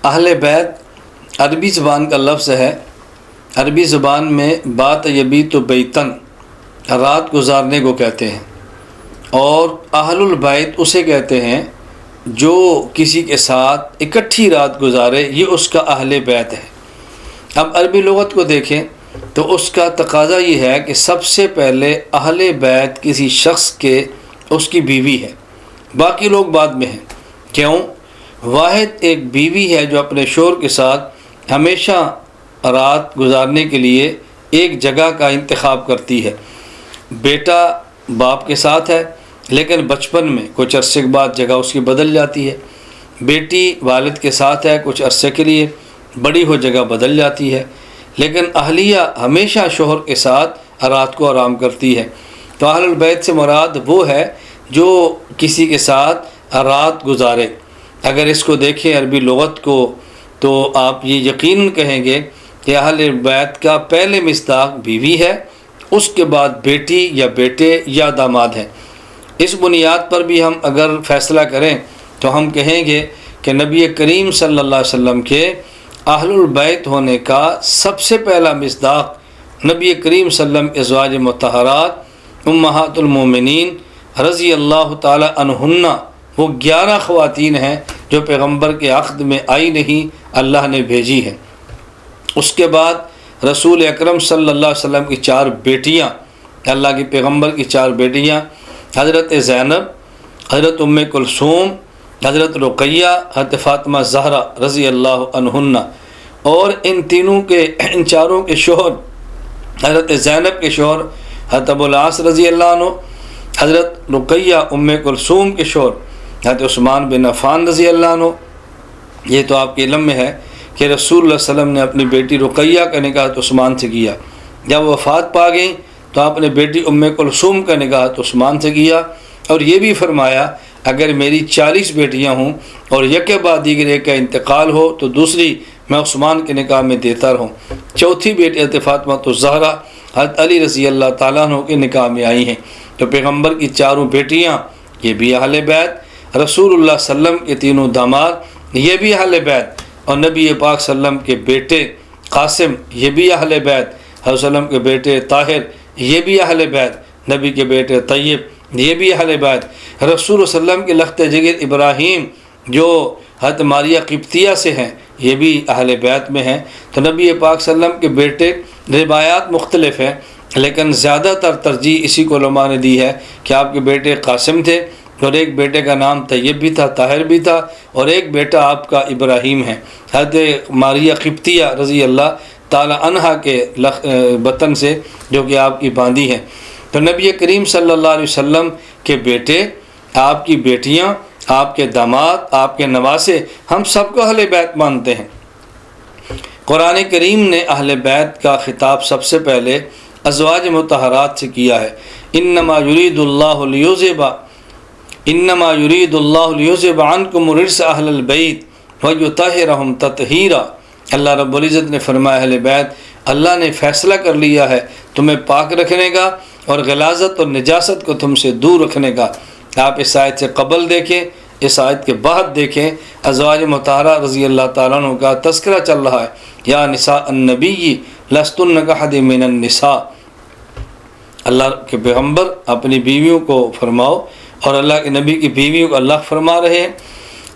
اہل بیت عربی زبان کا لفظ ہے۔ عربی زبان میں بات یبیت بیتن رات گزارنے کو کہتے ہیں، اور اہل البیت اسے کہتے ہیں جو کسی کے ساتھ اکٹھی رات گزارے، یہ اس کا اہل بیت ہے۔ اب عربی لغت کو دیکھیں تو اس کا تقاضا یہ ہے کہ سب سے پہلے اہل بیت کسی شخص کے اس کی بیوی ہے، باقی لوگ بعد میں ہیں۔ کیوں؟ واحد ایک بیوی ہے جو اپنے شوہر کے ساتھ ہمیشہ رات گزارنے کے لیے ایک جگہ کا انتخاب کرتی ہے۔ بیٹا باپ کے ساتھ ہے، لیکن بچپن میں کچھ عرصے کے بعد جگہ اس کی بدل جاتی ہے۔ بیٹی والد کے ساتھ ہے کچھ عرصے کے لیے، بڑی ہو جگہ بدل جاتی ہے، لیکن اہلیہ ہمیشہ شوہر کے ساتھ رات کو آرام کرتی ہے۔ تو اہل البیت سے مراد وہ ہے جو کسی کے ساتھ رات گزارے۔ اگر اس کو دیکھیں عربی لغت کو تو آپ یہ یقیناً کہیں گے کہ اہل بیت کا پہلے مصداق بیوی ہے، اس کے بعد بیٹی یا بیٹے یا داماد ہیں۔ اس بنیاد پر بھی ہم اگر فیصلہ کریں تو ہم کہیں گے کہ نبی کریم صلی اللہ علیہ وسلم کے اہل البیت ہونے کا سب سے پہلا مصداق نبی کریم صلی اللہ علیہ وسلم ازواج مطہرات امہات المومنین رضی اللہ تعالی عنہن، وہ 11 خواتین ہیں جو پیغمبر کے عقد میں آئی نہیں، اللہ نے بھیجی ہیں۔ اس کے بعد رسول اکرم صلی اللہ علیہ وسلم کی 4 بیٹیاں، اللہ کے پیغمبر کی 4 بیٹیاں، حضرت زینب، حضرت ام کلثوم، حضرت رقیہ، حضرت فاطمہ زہرا رضی اللہ عنہن، اور ان چاروں کے شوہر، حضرت زینب کے شوہر حضرت ابو العاص رضی اللہ عنہ، حضرت رقیہ ام کلثوم کے شوہر حضرت عثمان بن عفان رضی اللہ عنہ۔ یہ تو آپ کے علم میں ہے کہ رسول اللہ صلی اللہ علیہ وسلم نے اپنی بیٹی رقیہ کا نکاح حضرت عثمان سے کیا۔ جب وہ وفات پا گئیں تو آپ نے بیٹی ام کلثوم کا نکاح حضرت عثمان سے کیا، اور یہ بھی فرمایا اگر میری 40 بیٹیاں ہوں اور یک بعد دیگر ایک کا انتقال ہو تو دوسری میں عثمان کے نکاح میں دیتا رہوں۔ چوتھی بیٹی حضرت فاطمہ الزہرا حضرت علی رضی اللہ تعالیٰ عنہ کے نکاح میں آئی ہیں۔ تو پیغمبر کی 4 بیٹیاں یہ بھی اہل بیت، رسول اللہ صلی اللہ علیہ وسلم کے 3 داماد یہ بھی اہل بیت، اور نبی پاک صلی اللہ علیہ وسلم کے بیٹے قاسم یہ بھی اہل بیت، حضرت صلی اللہ علیہ وسلم کے بیٹے طاہر یہ بھی اہل بیت، نبی کے بیٹے طیب یہ بھی اہل بیت، رسول صلی اللہ علیہ وسلم کے لخت جگر ابراہیم جو حضرت ماریہ قبطیہ سے ہیں یہ بھی اہل بیت میں ہیں۔ تو نبی پاک صلی اللہ علیہ وسلم کے بیٹے، روایات مختلف ہیں لیکن زیادہ تر ترجیح اسی کو علماء نے دی ہے کہ آپ کے بیٹے قاسم تھے، اور ایک بیٹے کا نام طیب بھی تھا، طاہر بھی تھا، اور ایک بیٹا آپ کا ابراہیم ہے، حضرت ماریہ قبطیہ رضی اللہ تعالی عنہا کے وطن سے جو کہ آپ کی باندی ہیں۔ تو نبی کریم صلی اللہ علیہ وسلم کے بیٹے، آپ کی بیٹیاں، آپ کے داماد، آپ کے نواسے، ہم سب کو اہل بیت مانتے ہیں۔ قرآن کریم نے اہل بیت کا خطاب سب سے پہلے ازواج مطہرات سے کیا ہے۔ انما یرید اللہ لیذہب عنکم الرجس اہل البیت ویطہرہم تطہیرا۔ اللہ رب العزت نے فرمایا اہل بیت اللہ نے فیصلہ کر لیا ہے تمہیں پاک رکھنے کا اور غلاظت اور نجاست کو تم سے دور رکھنے کا۔ آپ اس آیت سے قبل دیکھیں، اس آیت کے بعد دیکھیں، ازواج مطہرہ رضی اللہ تعالیٰ عنہ کا تذکرہ چل رہا ہے۔ یا نساء النبی لستن کاحد من النساء، اللہ کے پیغمبر اپنی بیویوں کو فرماؤ، اور اللہ کے نبی کی بیویوں کو اللہ فرما رہے ہیں۔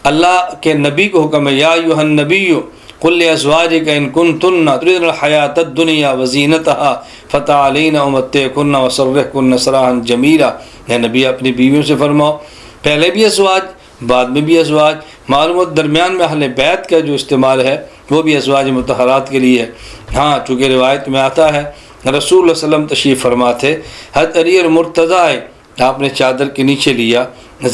اللہ کے نبی کو حکم ہے یا ایھا النبی قل لازواجک ان کنتن تردن الحیاۃ الدنیا وزینتها فتعالین امتعکن وسرحکن سراحا جمیلا۔ اے نبی اپنی بیویوں سے فرماؤ، پہلے بھی ازواج بعد میں بھی ازواج، معلومات درمیان میں اہل بیت کا جو استعمال ہے وہ بھی ازواج مطہرات کے لیے ہے۔ ہاں چونکہ روایت میں آتا ہے رسول اللہ صلی اللہ علیہ وسلم تشریف فرما تھے، حضرت علی اور مرتضیٰ آئے، آپ نے چادر کے نیچے لیا،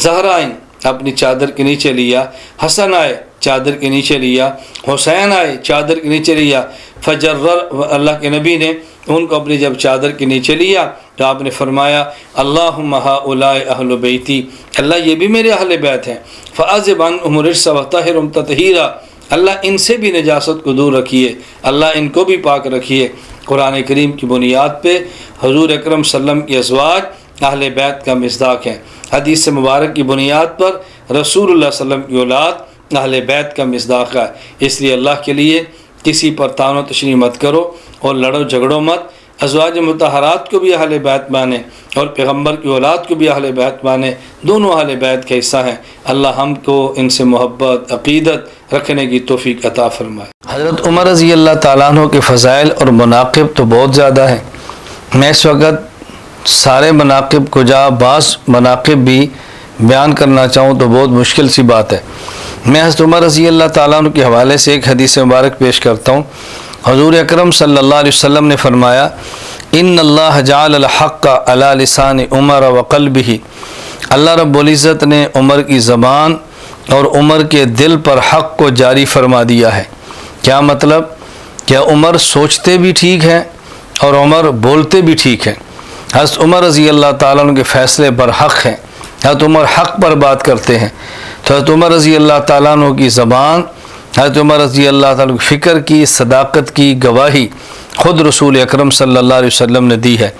زہرا آئیں اپنی چادر کے نیچے لیا، حسن آئے چادر کے نیچے لیا، حسین آئے چادر کے نیچے لیا، فجرر اللہ کے نبی نے ان کو اپنی جب چادر کے نیچے لیا تو آپ نے فرمایا اللہم ہؤلاء اہل بیتی، اللہ یہ بھی میرے اہل بیت ہیں، فاذہب عنہم الرجس وطہرہم تطہیرا، اللہ ان سے بھی نجاست کو دور رکھیے، اللہ ان کو بھی پاک رکھیے۔ قرآن کریم کی بنیاد پہ حضور اکرم صلی اللہ علیہ وسلم کی ازواج اہل بیت کا مصداق ہیں۔ حدیث مبارک کی بنیاد پر رسول اللہ صلی اللہ علیہ وسلم کی اولاد اہل بیت کا مصداق ہے۔ اس لیے اللہ کے لیے کسی پر طعن و تشنیع مت کرو اور لڑو جھگڑو مت۔ ازواج مطہرات کو بھی اہل بیت مانیں اور پیغمبر کی اولاد کو بھی اہل بیت مانیں، دونوں اہل بیت کا حصہ ہیں۔ اللہ ہم کو ان سے محبت عقیدت رکھنے کی توفیق عطا فرمائے۔ حضرت عمر رضی اللہ تعالیٰ عنہ کے فضائل اور مناقب تو بہت زیادہ ہیں، میں اس وقت سارے مناقب کو بعض مناقب بھی بیان کرنا چاہوں تو بہت مشکل سی بات ہے۔ میں حضرت عمر رضی اللہ تعالیٰ عنہ کے حوالے سے ایک حدیث مبارک پیش کرتا ہوں۔ حضور اکرم صلی اللہ علیہ وسلم نے فرمایا، ان اللہ جعل الحق علی لسان عمر وقلبہ، اللہ رب العزت نے عمر کی زبان اور عمر کے دل پر حق کو جاری فرما دیا ہے۔ کیا مطلب؟ کیا عمر سوچتے بھی ٹھیک ہیں اور عمر بولتے بھی ٹھیک ہیں۔ حضرت عمر رضی اللہ تعالیٰ عنہ کے فیصلے برحق ہیں، حضرت عمر حق پر بات کرتے ہیں۔ تو حضرت عمر رضی اللہ تعالیٰ عنہ کی زبان، حضرت عمر رضی اللہ تعالیٰ عنہ کی فکر کی، صداقت کی گواہی خود رسول اکرم صلی اللہ علیہ وسلم نے دی ہے۔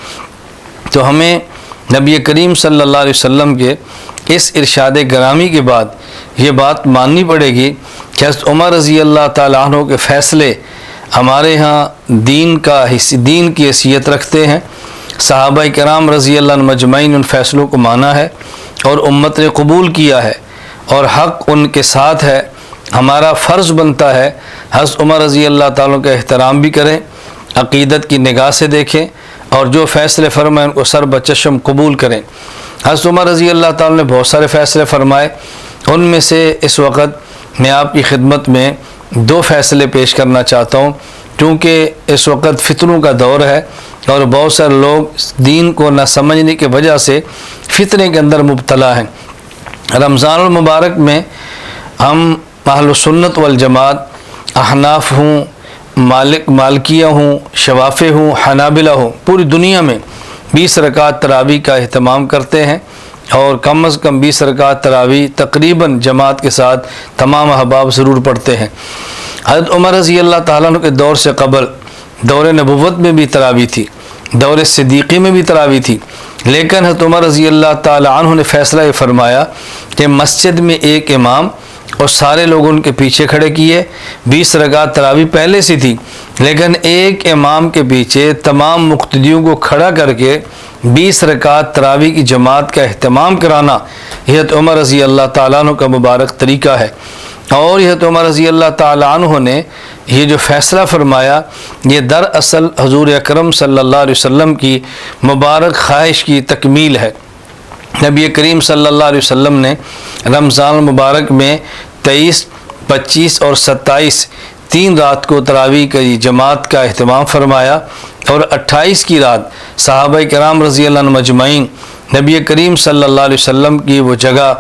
تو ہمیں نبی کریم صلی اللہ علیہ وسلم کے اس ارشاد گرامی کے بعد یہ بات ماننی پڑے گی کہ حضرت عمر رضی اللہ تعالیٰ عنہ کے فیصلے ہمارے ہاں دین کی حیثیت رکھتے ہیں۔ صحابہ کرام رضی اللہ عنہ مجمعین ان فیصلوں کو مانا ہے اور امت نے قبول کیا ہے اور حق ان کے ساتھ ہے۔ ہمارا فرض بنتا ہے حضرت عمر رضی اللہ تعالیٰ کا احترام بھی کریں، عقیدت کی نگاہ سے دیکھیں اور جو فیصلے فرمائیں ان کو سر بچشم قبول کریں۔ حضرت عمر رضی اللہ تعالیٰ نے بہت سارے فیصلے فرمائے، ان میں سے اس وقت میں آپ کی خدمت میں 2 فیصلے پیش کرنا چاہتا ہوں، کیونکہ اس وقت فتنوں کا دور ہے اور بہت سارے لوگ دین کو نہ سمجھنے کی وجہ سے فتنے کے اندر مبتلا ہیں۔ رمضان المبارک میں ہم اہل سنت والجماعت، احناف ہوں، مالکیہ ہوں، شوافع ہوں، حنابلہ ہوں، پوری دنیا میں 20 رکعت تراویح کا اہتمام کرتے ہیں اور کم از کم 20 رکعت تراویح تقریباً جماعت کے ساتھ تمام احباب ضرور پڑھتے ہیں۔ حضرت عمر رضی اللہ تعالیٰ عنہ کے دور سے قبل دور نبوت میں بھی تراویح تھی، دور صدیقی میں بھی تراویح تھی، لیکن حضرت عمر رضی اللہ تعالیٰ عنہ نے فیصلہ یہ فرمایا کہ مسجد میں ایک امام اور سارے لوگ ان کے پیچھے کھڑے کیے۔ 20 رکعت تراویح پہلے سے تھی، لیکن ایک امام کے پیچھے تمام مقتدیوں کو کھڑا کر کے 20 رکعت تراویح کی جماعت کا اہتمام کرانا حضرت عمر رضی اللہ تعالیٰ عنہ کا مبارک طریقہ ہے۔ اور حضرت عمر رضی اللہ تعالیٰ عنہ نے یہ جو فیصلہ فرمایا، یہ دراصل حضور اکرم صلی اللہ علیہ وسلم کی مبارک خواہش کی تکمیل ہے۔ نبی کریم صلی اللہ علیہ وسلم نے رمضان المبارک میں 23، 25 اور 27 3 رات کو تراویح کی جماعت کا اہتمام فرمایا اور 28 کی رات صحابہ کرام رضی اللہ عنہ مجمعین نبی کریم صلی اللہ علیہ وسلم کی وہ جگہ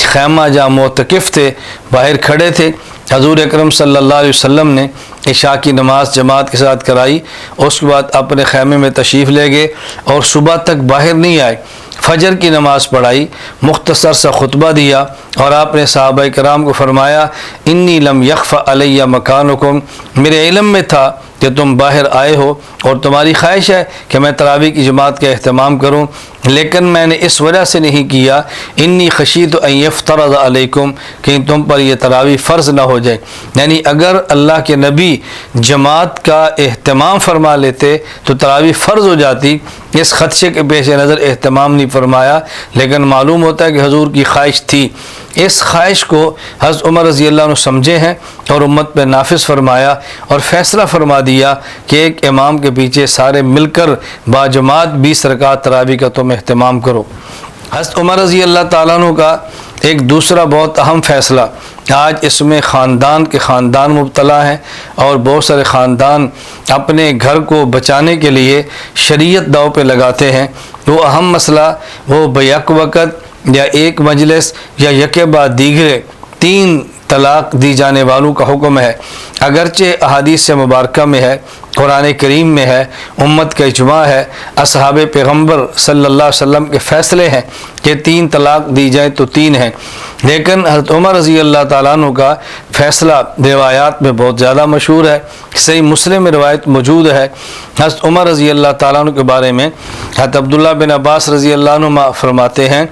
خیمہ جہاں معتکف تھے باہر کھڑے تھے، حضور اکرم صلی اللہ علیہ وسلم نے عشاء کی نماز جماعت کے ساتھ کرائی، اس کے بعد اپنے خیمے میں تشریف لے گئے اور صبح تک باہر نہیں آئے۔ فجر کی نماز پڑھائی، مختصر سا خطبہ دیا اور آپ نے صحابہ کرام کو فرمایا، انی لم یخف علی مکانکم، میرے علم میں تھا کہ تم باہر آئے ہو اور تمہاری خواہش ہے کہ میں تراویح کی جماعت کا اہتمام کروں، لیکن میں نے اس وجہ سے نہیں کیا، انی خشیت ان یفترض علیکم، کہ تم پر یہ تراویح فرض نہ ہو جائے۔ یعنی اگر اللہ کے نبی جماعت کا اہتمام فرما لیتے تو تراویح فرض ہو جاتی، اس خدشے کے پیش نظر اہتمام نہیں فرمایا، لیکن معلوم ہوتا ہے کہ حضور کی خواہش تھی۔ اس خواہش کو حضرت عمر رضی اللہ عنہ سمجھے ہیں اور امت پہ نافذ فرمایا اور فیصلہ فرما دیا کہ ایک امام کے پیچھے سارے مل کر باجماعت 20 رکعت تراویح کا تم اہتمام کرو۔ حضرت عمر رضی اللہ تعالیٰ عنہ کا ایک دوسرا بہت اہم فیصلہ، آج اس میں خاندان مبتلا ہیں اور بہت سارے خاندان اپنے گھر کو بچانے کے لیے شریعت داؤ پہ لگاتے ہیں۔ وہ اہم مسئلہ وہ بیک وقت یا ایک مجلس یا یکے بعد دیگرے 3 طلاق دی جانے والوں کا حکم ہے۔ اگرچہ احادیث مبارکہ میں ہے، قرآن کریم میں ہے، امت کا اجماع ہے، اصحاب پیغمبر صلی اللہ علیہ وسلم کے فیصلے ہیں کہ 3 طلاق دی جائیں تو 3 ہیں، لیکن حضرت عمر رضی اللہ تعالیٰ عنہ کا فیصلہ روایات میں بہت زیادہ مشہور ہے۔ صحیح مسلم میں روایت موجود ہے، حضرت عمر رضی اللہ تعالیٰ عنہ کے بارے میں حضرت عبداللہ بن عباس رضی اللہ عنہ فرماتے ہیں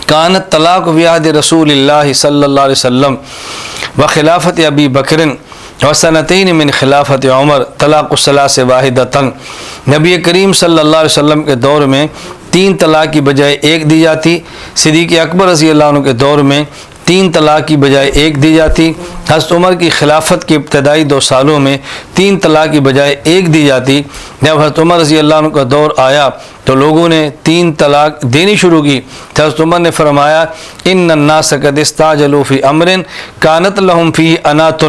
کانت طلاق بیعہد رسول اللہ صلی اللہ علیہ وسلم و خلافت ابی بکر و سنتین من خلافت عمر طلاق الثلاث واحدۃ، نبی کریم صلی اللہ علیہ وسلم کے دور میں 3 طلاق کی بجائے 1 دی جاتی، صدیق اکبر رضی اللہ عنہ کے دور میں 3 طلاق کی بجائے 1 دی جاتی، حضرت عمر کی خلافت کے ابتدائی 2 سالوں میں 3 طلاق کی بجائے 1 دی جاتی۔ جب حضرت عمر رضی اللہ عنہ کا دور آیا تو لوگوں نے 3 طلاق دینی شروع کی۔ حضرت عمر نے فرمایا ان الناس قد استعجلوا فی امر کانت لہم فیہ انات،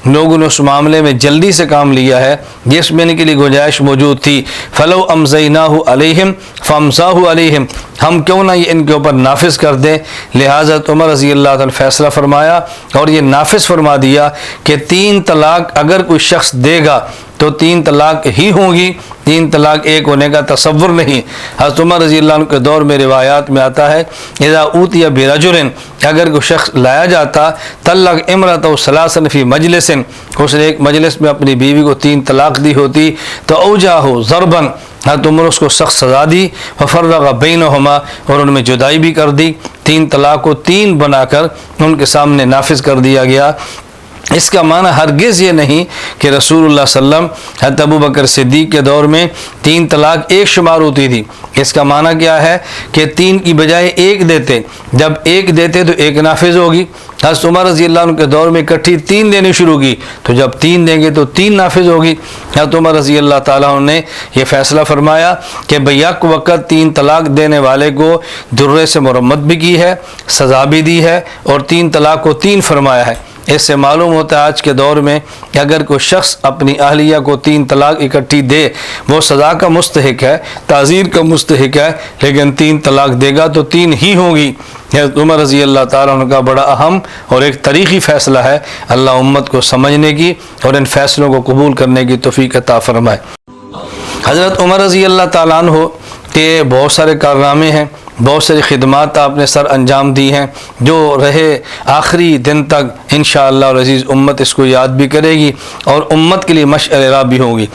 لوگوں نے اس معاملے میں جلدی سے کام لیا ہے جس میں ان کے لیے گنجائش موجود تھی، فلو امضیناہ علیہم فامضاہ علیہم، ہم کیوں نہ یہ ان کے اوپر نافذ کر دیں۔ لہٰذا عمر رضی اللہ عنہ فیصلہ فرمایا اور یہ نافذ فرما دیا کہ 3 طلاق اگر کوئی شخص دے گا تو 3 طلاق ہی ہوں گی، 3 طلاق 1 ہونے کا تصور نہیں۔ حضرت عمر رضی اللہ عنہ کے دور میں روایات میں آتا ہے اذا اوتی برجل، اگر کوئی شخص لایا جاتا طلق امرأتہ ثلاثا فی مجلس، اس نے ایک مجلس میں اپنی بیوی کو 3 طلاق دی ہوتی تو اوجاہ ضربا، حضرت عمر اس کو سخت سزا دی، وفرق بینہما، اور ان میں جدائی بھی کر دی، 3 طلاق کو 3 بنا کر ان کے سامنے نافذ کر دیا گیا۔ اس کا معنی ہرگز یہ نہیں کہ رسول اللہ صلی اللہ علیہ وسلم حضرت ابو بکر صدیق کے دور میں 3 طلاق 1 شمار ہوتی تھی۔ اس کا معنی کیا ہے کہ 3 کی بجائے 1 دیتے، جب 1 دیتے تو 1 نافذ ہوگی۔ حضرت عمر رضی اللہ عنہ کے دور میں اکٹھی 3 دینی شروع کی تو جب 3 دیں گے تو 3 نافذ ہوگی۔ حضرت عمر رضی اللہ تعالیٰ عنہ نے یہ فیصلہ فرمایا کہ بیک وقت 3 طلاق دینے والے کو درے سے مرمت بھی کی ہے، سزا بھی دی ہے اور 3 طلاق کو 3 فرمایا ہے۔ اس سے معلوم ہوتا ہے آج کے دور میں اگر کوئی شخص اپنی اہلیہ کو 3 طلاق اکٹھی دے وہ سزا کا مستحق ہے، تعزیر کا مستحق ہے، لیکن 3 طلاق دے گا تو 3 ہی ہوں گی۔ حضرت عمر رضی اللہ تعالیٰ عنہ کا بڑا اہم اور ایک تاریخی فیصلہ ہے، اللہ امت کو سمجھنے کی اور ان فیصلوں کو قبول کرنے کی توفیق عطا فرمائے۔ حضرت عمر رضی اللہ تعالیٰ عنہ کے بہت سارے کارنامے ہیں، بہت ساری خدمات آپ نے سر انجام دی ہیں جو رہے آخری دن تک انشاءاللہ العزیز امت اس کو یاد بھی کرے گی اور امت کے لیے مشعل راہ بھی ہوگی۔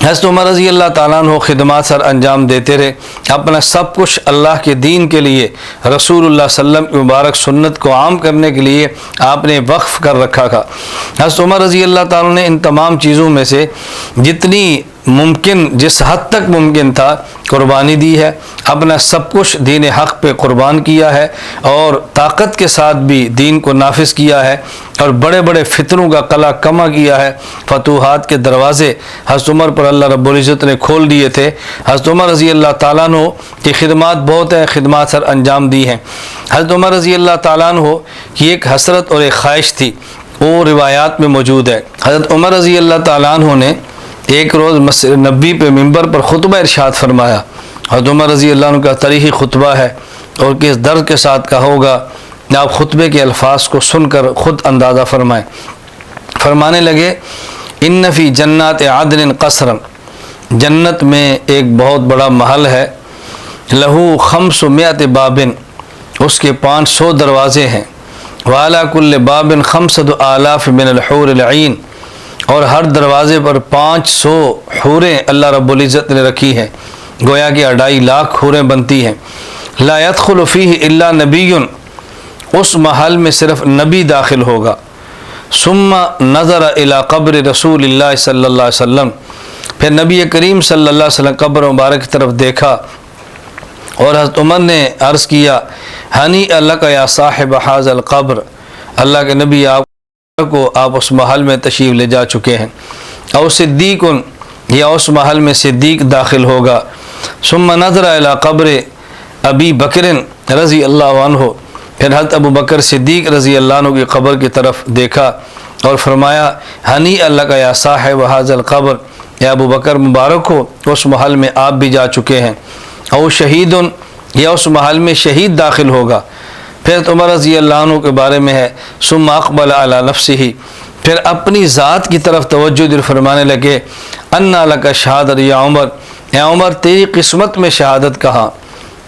حضرت عمر رضی اللہ تعالیٰ عنہ خدمات سر انجام دیتے رہے، اپنا سب کچھ اللہ کے دین کے لیے، رسول اللہ صلی اللہ علیہ وسلم کی مبارک سنت کو عام کرنے کے لیے آپ نے وقف کر رکھا تھا۔ حضرت عمر رضی اللہ تعالیٰ نے ان تمام چیزوں میں سے جتنی ممکن، جس حد تک ممکن تھا قربانی دی ہے، اپنا سب کچھ دین حق پہ قربان کیا ہے اور طاقت کے ساتھ بھی دین کو نافذ کیا ہے اور بڑے بڑے فتنوں کا قلع کما کیا ہے۔ فتوحات کے دروازے حضرت عمر پر اللہ رب العزت نے کھول دیے تھے۔ حضرت عمر رضی اللہ تعالیٰ عنہ کی خدمات بہت ہیں، خدمات سر انجام دی ہیں۔ حضرت عمر رضی اللہ تعالیٰ عنہ کی ایک حسرت اور ایک خواہش تھی، وہ روایات میں موجود ہے۔ حضرت عمر رضی اللہ تعالیٰ عنہ نے ایک روز مسجد نبوی پہ منبر پر خطبہ ارشاد فرمایا۔ حضرت عمر رضی اللہ عنہ کا تاریخی خطبہ ہے اور کس درد کے ساتھ کہا ہوگا، آپ خطبے کے الفاظ کو سن کر خود اندازہ فرمائیں۔ فرمانے لگے ان فی جنات عدن قصرا، جنت میں ایک بہت بڑا محل ہے، لہو 500 باب، اس کے 500 دروازے ہیں، وعلی کل باب 5,000 من الحور العین، اور ہر دروازے پر 500 حوریں اللہ رب العزت نے رکھی ہیں، گویا کہ 2.5 لاکھ حوریں بنتی ہیں۔ لا يدخل فیہ الا نبی، اس محل میں صرف نبی داخل ہوگا۔ ثم نظر الی قبر رسول اللہ صلی اللہ علیہ وسلم، پھر نبی کریم صلی اللہ علیہ وسلم قبر مبارک کی طرف دیکھا اور حضرت عمر نے عرض کیا ہنیئا لک یا صاحب ھذا القبر، اللہ کے نبی آپ اس محل میں تشریف لے جا چکے ہیں۔ او صدیق، یا اس محل میں صدیق داخل ہوگا۔ ثم نظر الی قبر ابی بکر رضی اللہ عنہ، پھر حضرت ابو بکر صدیق رضی اللہ عنہ کی قبر کی طرف دیکھا اور فرمایا ہنیئا لک یا صاحب ھذا القبر، یا ابو بکر مبارک ہو، اس محل میں آپ بھی جا چکے ہیں۔ او شہید، یا اس محل میں شہید داخل ہوگا۔ پھر عمر رضی اللہ عنہ کے بارے میں ہے ثم اقبل علی نفسہ، پھر اپنی ذات کی طرف توجہ دل فرمانے لگے انا لک شہادت یا عمر، یا عمر تیری قسمت میں شہادت کہاں،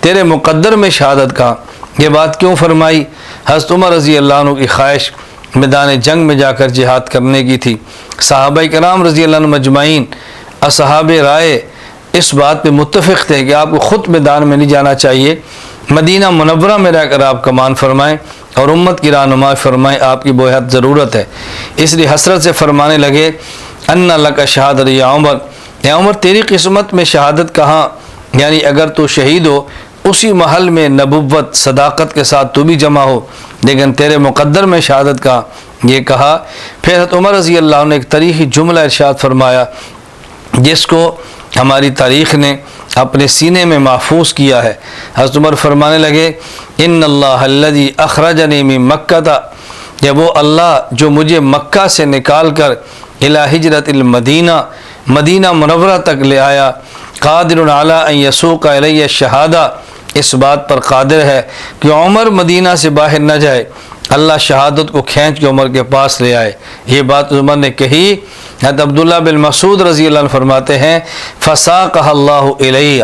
تیرے مقدر میں شہادت کہاں۔ یہ بات کیوں فرمائی؟ حضرت عمر رضی اللہ عنہ کی خواہش میدان جنگ میں جا کر جہاد کرنے کی تھی۔ صحابہ کرام رضی اللہ عنہ مجمعین، اصحاب رائے اس بات پہ متفق تھے کہ آپ کو خود میدان میں نہیں جانا چاہیے، مدینہ منورہ میں رہ کر آپ کمان فرمائیں اور امت کی رہنمائی فرمائیں، آپ کی بہت ضرورت ہے۔ اس لیے حسرت سے فرمانے لگے ان لک شہادت یا عمر، اے عمر تیری قسمت میں شہادت کہاں، یعنی اگر تو شہید ہو اسی محل میں نبوت صداقت کے ساتھ تو بھی جمع ہو، لیکن تیرے مقدر میں شہادت کہاں، یہ کہا۔ پھر حضرت عمر رضی اللہ عنہ نے ایک تاریخی جملہ ارشاد فرمایا جس کو ہماری تاریخ نے اپنے سینے میں محفوظ کیا ہے۔ حضرت عمر فرمانے لگے ان اللہ الذی اخرجنی من مکہ، جب وہ اللہ جو مجھے مکہ سے نکال کر الی ہجرت المدینہ، مدینہ منورہ تک لے آیا، قادر علی ان یسوق الی الشہادہ، اس بات پر قادر ہے کہ عمر مدینہ سے باہر نہ جائے، اللہ شہادت کو کھینچ کے عمر کے پاس لے آئے۔ یہ بات عمر نے کہی۔ حضرت عبداللہ بن مسعود رضی اللہ عنہ فرماتے ہیں فساقہ اللہ الیہ،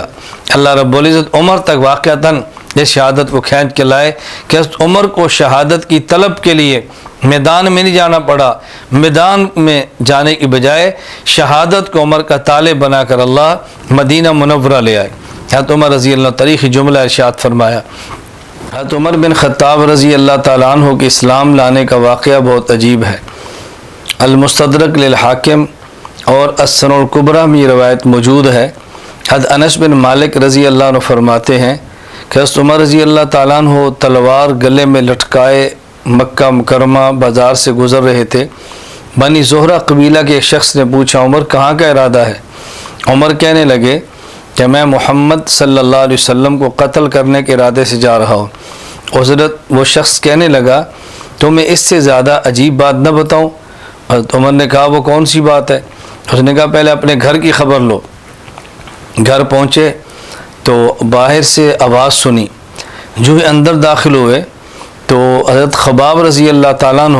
اللہ رب العزت عمر تک واقعتاً اس شہادت کو کھینچ کے لائے کہ حضرت عمر کو شہادت کی طلب کے لیے میدان میں نہیں جانا پڑا، میدان میں جانے کی بجائے شہادت کو عمر کا طالب بنا کر اللہ مدینہ منورہ لے آئے۔ حضرت عمر رضی اللہ عنہ تاریخی جملہ ارشاد فرمایا۔ حضرت عمر بن خطاب رضی اللہ تعالیٰ عنہ کے اسلام لانے کا واقعہ بہت عجیب ہے۔ المستدرک للحاکم اور السنن الکبریٰ میں یہ روایت موجود ہے۔ حضرت انس بن مالک رضی اللہ عنہ فرماتے ہیں کہ حضرت عمر رضی اللہ تعالیٰ عنہ تلوار گلے میں لٹکائے مکہ مکرمہ بازار سے گزر رہے تھے۔ بنی زہرہ قبیلہ کے ایک شخص نے پوچھا عمر کہاں کا ارادہ ہے؟ عمر کہنے لگے کہ میں محمد صلی اللہ علیہ وسلم کو قتل کرنے کے ارادے سے جا رہا ہوں۔ حضرت وہ شخص کہنے لگا تو میں اس سے زیادہ عجیب بات نہ بتاؤں؟ حضرت عمر نے کہا وہ کون سی بات ہے؟ اس نے کہا پہلے اپنے گھر کی خبر لو۔ گھر پہنچے تو باہر سے آواز سنی، جو ہی اندر داخل ہوئے تو حضرت خباب رضی اللہ تعالیٰ عنہ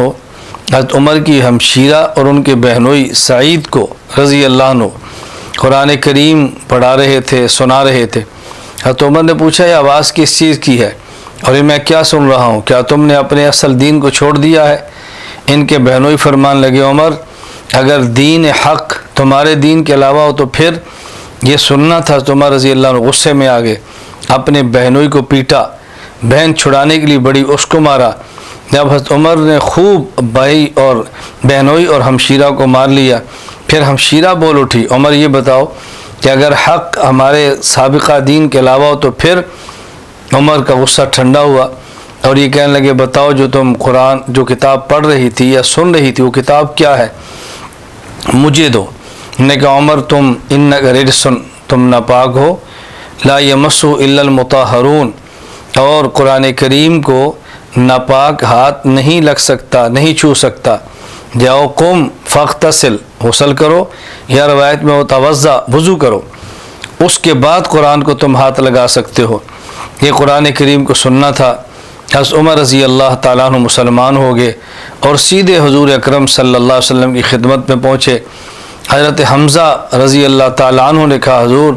حضرت عمر کی ہمشیرہ اور ان کے بہنوئی سعید کو رضی اللہ عنہ قرآن کریم پڑھا رہے تھے، سنا رہے تھے۔ حضرت عمر نے پوچھا یہ آواز کس چیز کی ہے اور یہ میں کیا سن رہا ہوں؟ کیا تم نے اپنے اصل دین کو چھوڑ دیا ہے؟ ان کے بہنوئی فرمان لگے عمر اگر دین حق تمہارے دین کے علاوہ ہو تو پھر یہ سننا تھا۔ حضرت عمر رضی اللہ عنہ غصے میں آ گئے، اپنے بہنوئی کو پیٹا، بہن چھڑانے کے لیے بڑی اس کو مارا۔ جب حضرت عمر نے خوب بھائی اور بہنوئی اور ہمشیرہ کو مار لیا، پھر ہمشیرہ بول اٹھی عمر یہ بتاؤ کہ اگر حق ہمارے سابقہ دین کے علاوہ ہو تو پھر؟ عمر کا غصہ ٹھنڈا ہوا اور یہ کہنے لگے بتاؤ جو تم قرآن جو کتاب پڑھ رہی تھی یا سن رہی تھی وہ کتاب کیا ہے؟ مجھے دو۔ نے کہا عمر تم انک رجسن، تم ناپاک ہو، لا یمسہ الا المطہرون، اور قرآن کریم کو ناپاک ہاتھ نہیں لگ سکتا، نہیں چھو سکتا۔ جاؤ قم فاغتسل، غسل کرو، یا روایت میں توضا، وضو کرو، اس کے بعد قرآن کو تم ہاتھ لگا سکتے ہو۔ یہ قرآن کریم کو سننا تھا۔ حضرت عمر رضی اللہ تعالیٰ عنہ مسلمان ہو گئے اور سیدھے حضور اکرم صلی اللہ علیہ وسلم کی خدمت میں پہنچے۔ حضرت حمزہ رضی اللہ تعالیٰ عنہ نے کہا حضور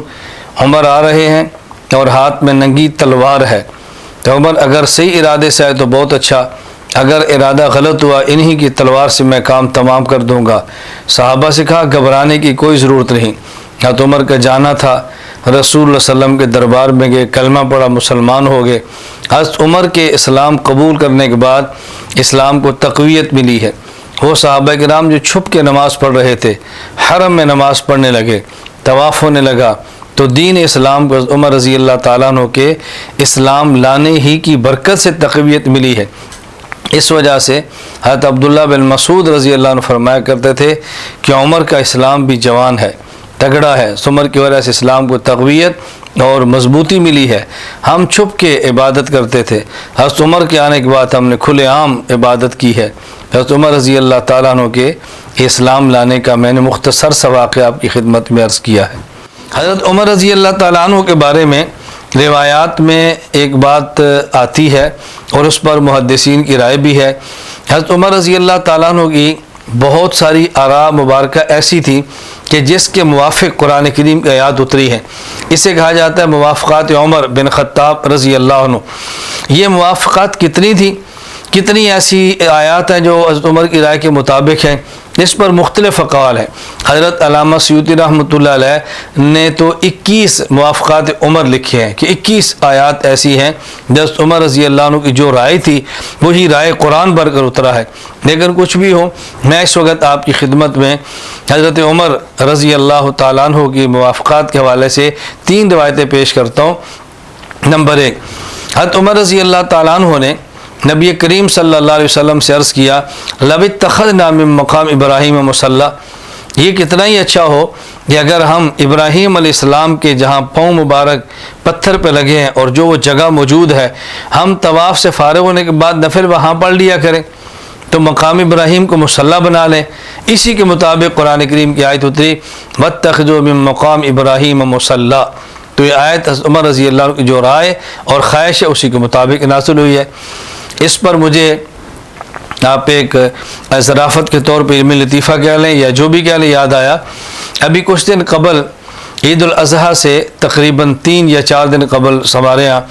عمر آ رہے ہیں اور ہاتھ میں ننگی تلوار ہے۔ تو عمر اگر صحیح ارادے سے آئے تو بہت اچھا، اگر ارادہ غلط ہوا انہی کی تلوار سے میں کام تمام کر دوں گا۔ صحابہ سے کہا گھبرانے کی کوئی ضرورت نہیں۔ حضرت عمر کا جانا تھا، رسول اللہ صلی اللہ علیہ وسلم کے دربار میں گئے، کلمہ پڑھا، مسلمان ہو گئے۔ حضرت عمر کے اسلام قبول کرنے کے بعد اسلام کو تقویت ملی ہے۔ وہ صحابہ کرام جو چھپ کے نماز پڑھ رہے تھے حرم میں نماز پڑھنے لگے، طواف ہونے لگا، تو دین اسلام کو عمر رضی اللہ تعالیٰ عنہ کے اسلام لانے ہی کی برکت سے تقویت ملی ہے۔ اس وجہ سے حضرت عبداللہ بن مسعود رضی اللہ عنہ فرمایا کرتے تھے کہ عمر کا اسلام بھی جوان ہے، تگڑا ہے، عمر کی وجہ سے اسلام کو تقویت اور مضبوطی ملی ہے۔ ہم چھپ کے عبادت کرتے تھے، حضرت عمر کے آنے کے بعد ہم نے کھلے عام عبادت کی ہے۔ حضرت عمر رضی اللہ تعالیٰ عنہ کے اسلام لانے کا میں نے مختصر سا واقعہ آپ کی خدمت میں عرض کیا ہے۔ حضرت عمر رضی اللہ تعالیٰ عنہ کے بارے میں روایات میں ایک بات آتی ہے اور اس پر محدثین کی رائے بھی ہے۔ حضرت عمر رضی اللہ تعالیٰ عنہ کی بہت ساری آراء مبارکہ ایسی تھی کہ جس کے موافق قرآن کریم کی آیات اتری ہیں۔ اسے کہا جاتا ہے موافقات عمر بن خطاب رضی اللہ عنہ۔ یہ موافقات کتنی تھی، کتنی ایسی آیات ہیں جو حضرت عمر کی رائے کے مطابق ہیں اس پر مختلف اقوال ہیں۔ حضرت علامہ سیوطی رحمۃ اللہ علیہ نے تو 21 موافقات عمر لکھے ہیں کہ 21 آیات ایسی ہیں حضرت عمر رضی اللہ عنہ کی جو رائے تھی وہی رائے قرآن بھر کر اترا ہے۔ لیکن کچھ بھی ہو، میں اس وقت آپ کی خدمت میں حضرت عمر رضی اللہ تعالیٰ عنہ کی موافقات کے حوالے سے 3 روایتیں پیش کرتا ہوں۔ نمبر 1، حضرت عمر رضی اللہ تعالیٰ عنہ نے نبی کریم صلی اللہ علیہ وسلم سے عرض کیا، لَوِ اتَّخَذْنَا مِن مقام ابراہیم مصلی، یہ کتنا ہی اچھا ہو کہ اگر ہم ابراہیم علیہ السلام کے جہاں پاؤں مبارک پتھر پہ لگے ہیں اور جو وہ جگہ موجود ہے، ہم طواف سے فارغ ہونے کے بعد نفل وہاں پڑھ لیا کریں، تو مقام ابراہیم کو مصلی بنا لیں۔ اسی کے مطابق قرآن کریم کی آیت اتری، وَاتَّخِذُوا مِن مقام ابراہیم مصلی، تو یہ آیت عمر رضی اللہ عنہ کی جو رائے اور خواہش ہے اسی کے مطابق نازل ہوئی ہے۔ اس پر مجھے آپ ایک ظرافت کے طور پہ علم لطیفہ کہہ لیں یا جو بھی کہہ لیں، یاد آیا ابھی کچھ دن قبل عید الاضحیٰ سے تقریباً 3 یا 4 دن قبل ہمارے یہاں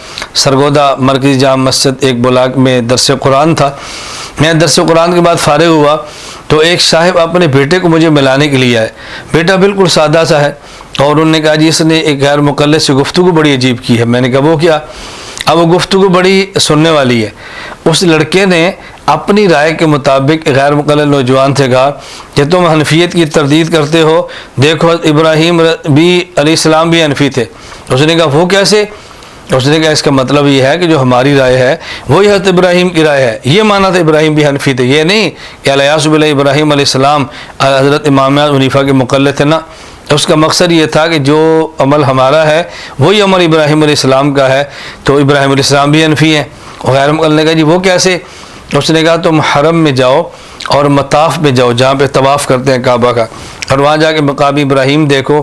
سرگودا مرکزی جامع مسجد ایک بلاک میں درس قرآن تھا۔ میں درس قرآن کے بعد فارغ ہوا تو ایک صاحب اپنے بیٹے کو مجھے ملانے کے لیے آئے۔ بیٹا بالکل سادہ سا ہے اور انہوں نے کہا جی اس نے ایک غیر مقلد سے گفتگو بڑی عجیب کی ہے۔ میں نے کہا وہ کیا؟ اب وہ گفتگو بڑی سننے والی ہے۔ اس لڑکے نے اپنی رائے کے مطابق غیر مقلد نوجوان سے کہا کہ تم حنفیت کی تردید کرتے ہو، دیکھو ابراہیم بھی علیہ السلام بھی حنفی تھے۔ اس نے کہا وہ کیسے؟ اس نے کہا اس کا مطلب یہ ہے کہ جو ہماری رائے ہے وہی حضرت ابراہیم کی رائے ہے۔ یہ مانا تھا ابراہیم بھی حنفی تھے، یہ نہیں کہ الیاذ باللہ ابراہیم علیہ السلام حضرت امام حنیفہ کے مقلد تھے، نا۔ اس کا مقصد یہ تھا کہ جو عمل ہمارا ہے وہی عمل ابراہیم علیہ السلام کا ہے، تو ابراہیم علیہ السلام بھی حنفی ہیں۔ غیر مقلد نے کہا جی وہ کیسے؟ اس نے کہا تم حرم میں جاؤ اور مطاف میں جاؤ جہاں پہ طواف کرتے ہیں کعبہ کا، اور وہاں جا کے مقام ابراہیم دیکھو،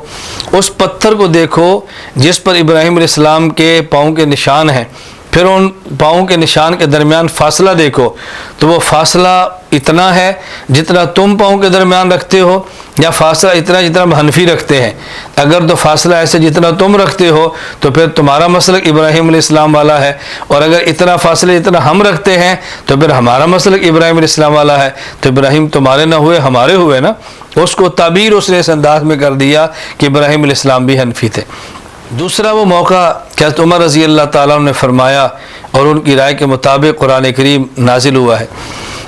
اس پتھر کو دیکھو جس پر ابراہیم علیہ السلام کے پاؤں کے نشان ہیں، پھر ان پاؤں کے نشان کے درمیان فاصلہ دیکھو تو وہ فاصلہ اتنا ہے جتنا تم پاؤں کے درمیان رکھتے ہو، یا فاصلہ اتنا جتنا حنفی رکھتے ہیں۔ اگر تو فاصلہ ایسے جتنا تم رکھتے ہو تو پھر تمہارا مسلک ابراہیم علیہ السلام والا ہے، اور اگر اتنا فاصلہ جتنا ہم رکھتے ہیں تو پھر ہمارا مسلک ابراہیم علیہ السلام والا ہے، تو ابراہیم تمہارے نہ ہوئے ہمارے ہوئے نا۔ اس کو تعبیر اس نے اس انداز میں کر دیا کہ ابراہیم علیہ السلام بھی حنفی تھے۔ دوسرا وہ موقع کہ حضرت عمر رضی اللہ تعالیٰ عنہ نے فرمایا اور ان کی رائے کے مطابق قرآن کریم نازل ہوا ہے۔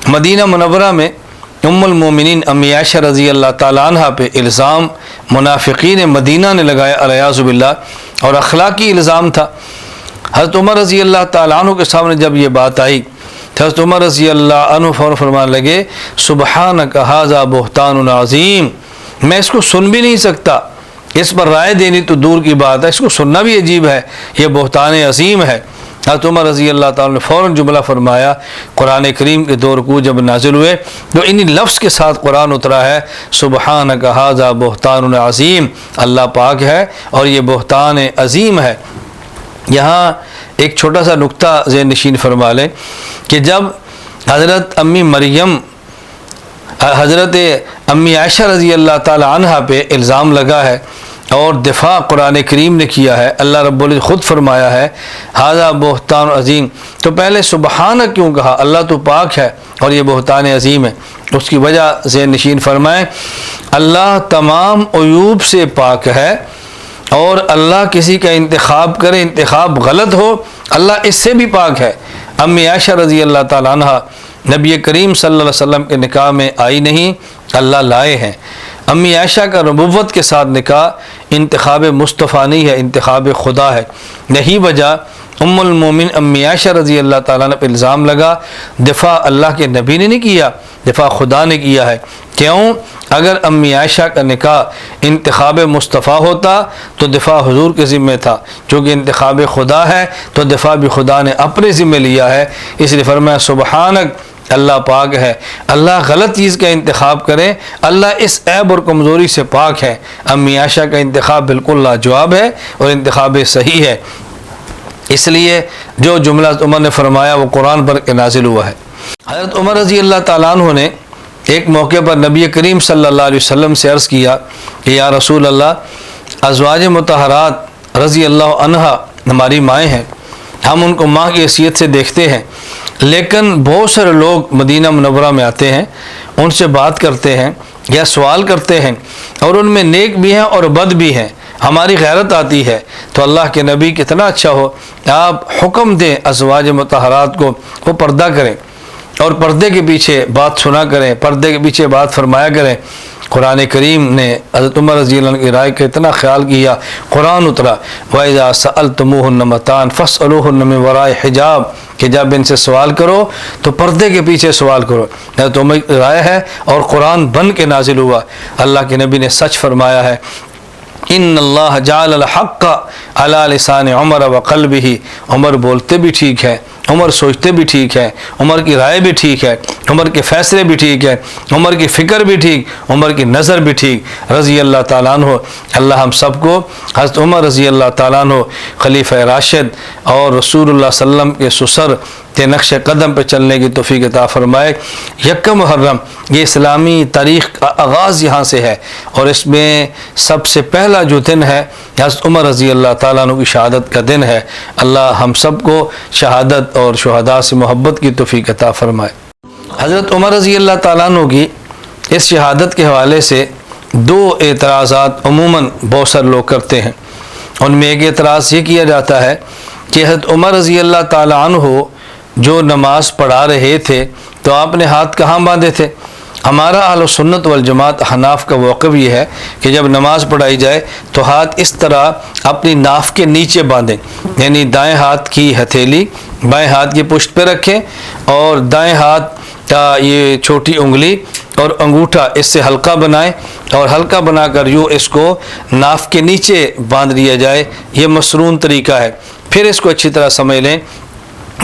مدینہ منورہ میں ام المومنین امی عائشہ رضی اللہ تعالیٰ عنہ پہ الزام منافقین مدینہ نے لگایا الیاذ باللہ، اور اخلاقی الزام تھا۔ حضرت عمر رضی اللہ تعالیٰ عنہ کے سامنے جب یہ بات آئی تو حضرت عمر رضی اللہ عنہ فوراً فرمانے لگے سبحانک ھذا بہتان عظیم، میں اس کو سن بھی نہیں سکتا، اس پر رائے دینی تو دور کی بات ہے، اس کو سننا بھی عجیب ہے، یہ بہتان عظیم ہے۔ حضرت عمر رضی اللہ تعالیٰ نے فوراً جملہ فرمایا، قرآن کریم کے 2 رکوع جب نازل ہوئے تو انہی لفظ کے ساتھ قرآن اترا ہے سبحانک ھذا بہتان عظیم، اللہ پاک ہے اور یہ بہتان عظیم ہے۔ یہاں ایک چھوٹا سا نقطہ ذہن نشین فرما لیں کہ جب حضرت امی عائشہ رضی اللہ تعالی عنہ پہ الزام لگا ہے اور دفاع قرآن کریم نے کیا ہے، اللہ رب العزت خود فرمایا ہے ھذا بہتان عظیم، تو پہلے سبحانک کیوں کہا؟ اللہ تو پاک ہے اور یہ بہتان عظیم ہے۔ اس کی وجہ ذہن نشین فرمائیں، اللہ تمام عیوب سے پاک ہے، اور اللہ کسی کا انتخاب کرے، انتخاب غلط ہو، اللہ اس سے بھی پاک ہے۔ امی عائشہ رضی اللہ تعالیٰ عنہ نبی کریم صلی اللہ علیہ وسلم کے نکاح میں آئی نہیں، اللہ لائے ہیں۔ امی عائشہ کا نبوت کے ساتھ نکاح انتخاب مصطفیٰ نہیں ہے، انتخاب خدا ہے۔ یہی وجہ ام المومن امی عائشہ رضی اللہ تعالیٰ عنہ پہ الزام لگا، دفاع اللہ کے نبی نے نہیں کیا، دفاع خدا نے کیا ہے۔ کیوں؟ اگر امی عائشہ کا نکاح انتخاب مصطفیٰ ہوتا تو دفاع حضور کے ذمہ تھا، چونکہ انتخاب خدا ہے تو دفاع بھی خدا نے اپنے ذمہ لیا ہے، اس لیے فرمایا سبحانک، اللہ پاک ہے۔ اللہ غلط چیز کا انتخاب کرے، اللہ اس عیب اور کمزوری سے پاک ہے۔ امی عائشہ کا انتخاب بالکل لاجواب ہے اور انتخاب صحیح ہے، اس لیے جو جملہ عمر نے فرمایا وہ قرآن پر کے نازل ہوا ہے۔ حضرت عمر رضی اللہ تعالیٰ عنہ نے ایک موقع پر نبی کریم صلی اللہ علیہ وسلم سے عرض کیا کہ یا رسول اللہ، ازواج مطہرات رضی اللہ عنہ ہماری مائیں ہیں، ہم ان کو ماں کی حیثیت سے دیکھتے ہیں، لیکن بہت سارے لوگ مدینہ منورہ میں آتے ہیں، ان سے بات کرتے ہیں یا سوال کرتے ہیں، اور ان میں نیک بھی ہیں اور بد بھی ہیں۔ ہماری غیرت آتی ہے تو اللہ کے نبی کتنا اچھا ہو، آپ حکم دیں ازواج مطہرات کو وہ پردہ کریں اور پردے کے پیچھے بات سنا کریں، پردے کے پیچھے بات فرمایا کریں۔ قرآن کریم نے حضرت عمر رضی اللہ عنہ کی رائے کا اتنا خیال کیا، قرآن اترا وَإِذَا سَأَلْتُمُوهُنَّ مَتَاعًا فَاسْأَلُوهُنَّ مِنْ وَرَاءِ حجاب، کہ جب ان سے سوال کرو تو پردے کے پیچھے سوال کرو۔ حضرت عمر کی رائے ہے اور قرآن بن کے نازل ہوا۔ اللہ کے نبی نے سچ فرمایا ہے، ان اللہ جعل الحق علی لسان عمر وقلبہ، عمر بولتے بھی ٹھیک ہے، عمر سوچتے بھی ٹھیک ہے، عمر کی رائے بھی ٹھیک ہے، عمر کے فیصلے بھی ٹھیک ہے، عمر کی فکر بھی ٹھیک، عمر کی نظر بھی ٹھیک، رضی اللہ تعالیٰ عنہ۔ اللہ ہم سب کو حضرت عمر رضی اللہ تعالیٰ عنہ خلیفہ راشد اور رسول اللہ صلی اللہ علیہ وسلم کے سسر کے نقش قدم پہ چلنے کی توفیق عطا فرمائے۔ یکم محرم یہ اسلامی تاریخ کا آغاز یہاں سے ہے، اور اس میں سب سے پہلا جو دن ہے حضرت عمر رضی اللہ تعالیٰ عنہ کی شہادت کا دن ہے۔ اللہ ہم سب کو شہادت اور شہداء سے محبت کی توفیق عطا فرمائے۔ حضرت عمر رضی اللہ تعالیٰ عنہ کی اس شہادت کے حوالے سے دو اعتراضات عموماً بہت سارے لوگ کرتے ہیں۔ ان میں ایک اعتراض یہ کیا جاتا ہے کہ حضرت عمر رضی اللہ تعالیٰ عنہ جو نماز پڑھا رہے تھے تو آپ نے ہاتھ کہاں باندھے تھے؟ ہمارا اہل سنت والجماعت حناف کا موقف یہ ہے کہ جب نماز پڑھائی جائے تو ہاتھ اس طرح اپنی ناف کے نیچے باندھیں، یعنی دائیں ہاتھ کی ہتھیلی بائیں ہاتھ کی پشت پہ رکھیں، اور دائیں ہاتھ کا یہ چھوٹی انگلی اور انگوٹھا اس سے حلقہ بنائیں، اور حلقہ بنا کر یوں اس کو ناف کے نیچے باندھ لیا جائے۔ یہ مسنون طریقہ ہے۔ پھر اس کو اچھی طرح سمجھ لیں،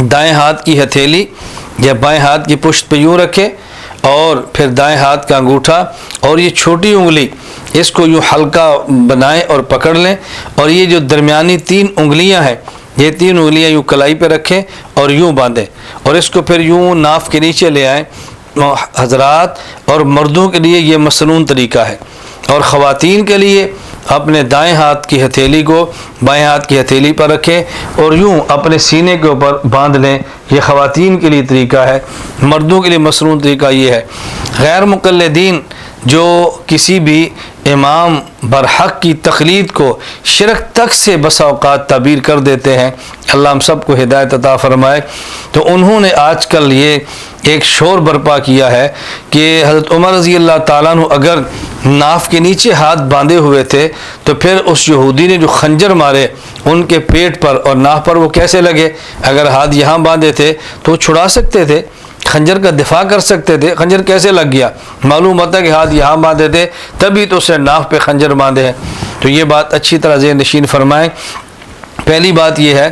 دائیں ہاتھ کی ہتھیلی یا بائیں ہاتھ کی پشت پہ یوں رکھیں، اور پھر دائیں ہاتھ کا انگوٹھا اور یہ چھوٹی انگلی اس کو یوں حلقہ بنائیں اور پکڑ لیں، اور یہ جو درمیانی تین انگلیاں ہیں یہ تین انگلیاں یوں کلائی پہ رکھیں اور یوں باندھیں، اور اس کو پھر یوں ناف کے نیچے لے آئیں۔ حضرات اور مردوں کے لیے یہ مسنون طریقہ ہے، اور خواتین کے لیے اپنے دائیں ہاتھ کی ہتھیلی کو بائیں ہاتھ کی ہتھیلی پر رکھیں اور یوں اپنے سینے کے اوپر باندھ لیں۔ یہ خواتین کے لیے طریقہ ہے۔ مردوں کے لیے مسنون طریقہ یہ ہے۔ غیر مقلدین جو کسی بھی امام برحق کی تقلید کو شرک تک سے بسا اوقات تعبیر کر دیتے ہیں، اللہ ہم سب کو ہدایت عطا فرمائے، تو انہوں نے آج کل یہ ایک شور برپا کیا ہے کہ حضرت عمر رضی اللہ تعالیٰ عنہ اگر ناف کے نیچے ہاتھ باندھے ہوئے تھے تو پھر اس یہودی نے جو خنجر مارے ان کے پیٹ پر اور ناف پر وہ کیسے لگے؟ اگر ہاتھ یہاں باندھے تھے تو وہ چھڑا سکتے تھے، خنجر کا دفاع کر سکتے تھے، خنجر کیسے لگ گیا؟ معلوم ہوتا ہے کہ ہاتھ یہاں باندھے تھے تبھی تو اس نے ناف پہ خنجر باندھے ہیں۔ تو یہ بات اچھی طرح ذہن نشین فرمائیں۔ پہلی بات یہ ہے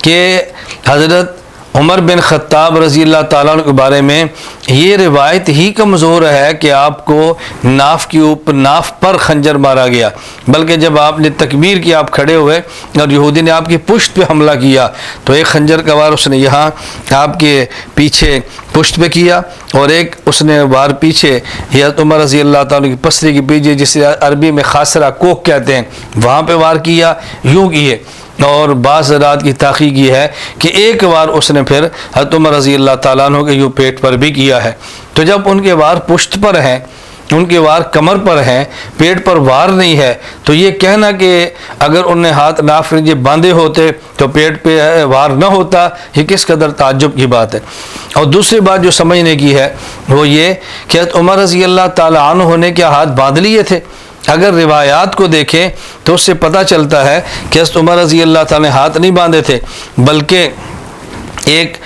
کہ حضرت عمر بن خطاب رضی اللہ تعالیٰ عنہ کے بارے میں یہ روایت ہی کمزور ہے کہ آپ کو ناف کے اوپر ناف پر خنجر مارا گیا، بلکہ جب آپ نے تکبیر کی آپ کھڑے ہوئے اور یہودی نے آپ کی پشت پہ حملہ کیا تو ایک خنجر کا وار اس نے یہاں آپ کے پیچھے پشت پہ کیا، اور ایک اس نے وار پیچھے حضرت عمر رضی اللہ تعالیٰ کی پسری کے پیچھے جسے عربی میں خاصرہ کوک کہتے ہیں وہاں پہ وار کیا، یوں کیے۔ اور بعض رات کی تحقیق یہ ہے کہ ایک وار اس نے پھر حضرت عمر رضی اللہ تعالیٰ عنہ کے یوں پیٹ پر بھی کیا ہے۔ تو جب ان کے وار پشت پر ہیں، ان کے وار کمر پر ہیں، پیٹ پر وار نہیں ہے، تو یہ کہنا کہ اگر انہوں نے ہاتھ ناف کے باندھے ہوتے تو پیٹ پہ وار نہ ہوتا، یہ کس قدر تعجب کی بات ہے۔ اور دوسری بات جو سمجھنے کی ہے وہ یہ کہ حضرت عمر رضی اللہ تعالیٰ عنہ نے کیا ہاتھ باندھ لیے تھے؟ اگر روایات کو دیکھیں تو اس سے پتہ چلتا ہے کہ حضرت عمر رضی اللہ تعالیٰ نے ہاتھ نہیں باندھے تھے، بلکہ ایک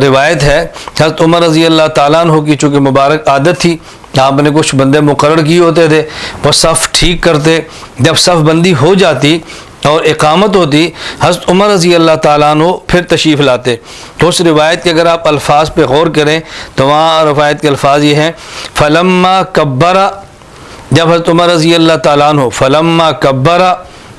روایت ہے حضرت عمر رضی اللہ تعالیٰ عنہ کی چونکہ مبارک عادت تھی، آپ نے کچھ بندے مقرر کیے ہوتے تھے، وہ صف ٹھیک کرتے، جب صف بندی ہو جاتی اور اقامت ہوتی حضرت عمر رضی اللہ تعالیٰ عنہ پھر تشریف لاتے۔ تو اس روایت کے اگر آپ الفاظ پہ غور کریں تو وہاں روایت کے الفاظ یہ ہیں فلما کبرا، جب حضرت عمر رضی اللہ تعالیٰ عنہ فلما کبرا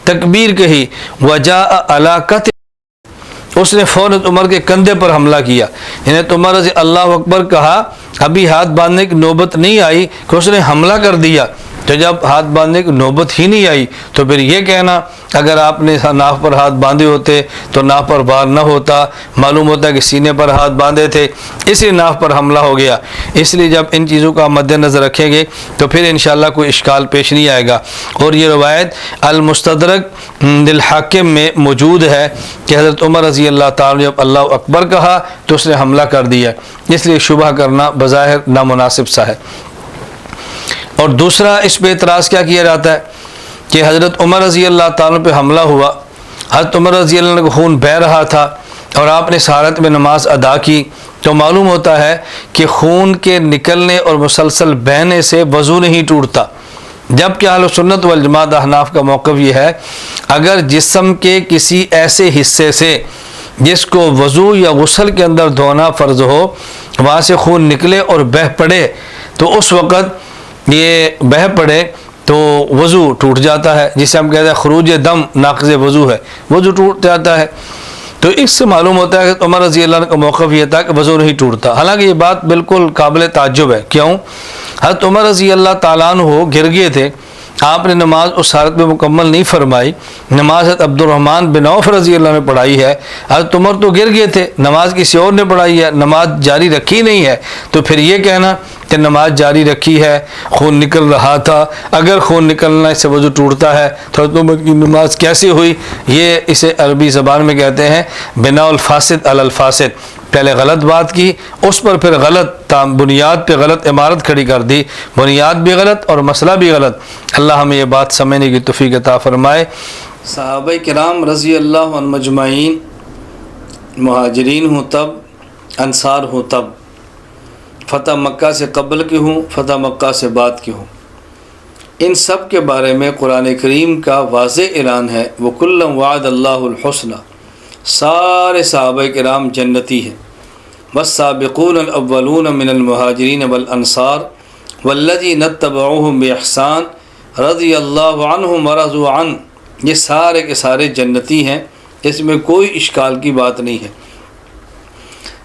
تکبیر کہی وجاء علی کتف، اس نے فوراً عمر کے کندھے پر حملہ کیا، یعنی تو عمر رضی اللہ اکبر کہا، ابھی ہاتھ باندھنے کی نوبت نہیں آئی کہ اس نے حملہ کر دیا، تو جب ہاتھ باندھنے کی نوبت ہی نہیں آئی تو پھر یہ کہنا اگر آپ نے ناف پر ہاتھ باندھے ہوتے تو ناف پر بار نہ ہوتا، معلوم ہوتا کہ سینے پر ہاتھ باندھے تھے اس لیے ناف پر حملہ ہو گیا۔ اس لیے جب ان چیزوں کا مد نظر رکھیں گے تو پھر انشاءاللہ کوئی اشکال پیش نہیں آئے گا۔ اور یہ روایت المستدرک للحاکم میں موجود ہے کہ حضرت عمر رضی اللہ تعالیٰ نے جب اللہ اکبر کہا تو اس نے حملہ کر دیا، اس لیے شبہ کرنا بظاہر نامناسب سا ہے۔ اور دوسرا اس پہ اعتراض کیا کیا جاتا ہے کہ حضرت عمر رضی اللہ تعالیٰ پہ حملہ ہوا، حضرت عمر رضی اللہ عنہ کو خون بہہ رہا تھا اور آپ نے اس حالت میں نماز ادا کی، تو معلوم ہوتا ہے کہ خون کے نکلنے اور مسلسل بہنے سے وضو نہیں ٹوٹتا، جبکہ اہل سنت والجماعت احناف کا موقف یہ ہے اگر جسم کے کسی ایسے حصے سے جس کو وضو یا غسل کے اندر دھونا فرض ہو وہاں سے خون نکلے اور بہہ پڑے تو اس وقت یہ بہہ پڑے تو وضو ٹوٹ جاتا ہے، جسے ہم کہتے ہیں خروج دم ناقض وضو ہے، وضو ٹوٹ جاتا ہے۔ تو اس سے معلوم ہوتا ہے کہ عمر رضی اللہ عنہ کا موقف یہ تھا کہ وضو نہیں ٹوٹتا، حالانکہ یہ بات بالکل قابل تعجب ہے۔ کیوں؟ حضرت عمر رضی اللہ تعالیٰ عنہ گر گئے تھے، آپ نے نماز اس حالت میں مکمل نہیں فرمائی، نماز حضرت عبد الرحمن بن عوف رضی اللہ عنہ نے پڑھائی ہے، حضرت عمر تو گر گئے تھے، نماز کسی اور نے پڑھائی ہے، نماز جاری رکھی نہیں ہے، تو پھر یہ کہنا کہ نماز جاری رکھی ہے، خون نکل رہا تھا، اگر خون نکلنا سے وضو ٹوٹتا ہے تو حضرت عمر کی نماز کیسے ہوئی؟ یہ اسے عربی زبان میں کہتے ہیں بناء الفاسد علی الفاسد، پہلے غلط بات کی اس پر پھر غلط بنیاد پہ غلط عمارت کھڑی کر دی، بنیاد بھی غلط اور مسئلہ بھی غلط۔ اللہ ہمیں یہ بات سمجھنے کی توفیق عطا فرمائے۔ صحابہ کرام رضی اللہ عنہ مجمعین، مہاجرین ہوں تب، انصار ہوں تب، فتح مکہ سے قبل کے ہوں، فتح مکہ سے بعد کے ہوں، ان سب کے بارے میں قرآن کریم کا واضح اعلان ہے وَكُلًّا وَعَدَ اللَّهُ الْحُسْنَى، سارے صحابہ کرام جنتی ہیں، والسابقون الاولون من المہاجرین والانصار والذین اتبعوہم بإحسان رضی اللہ عنہم ورضوا عنہ، یہ سارے کے سارے جنتی ہیں، اس میں کوئی اشکال کی بات نہیں ہے۔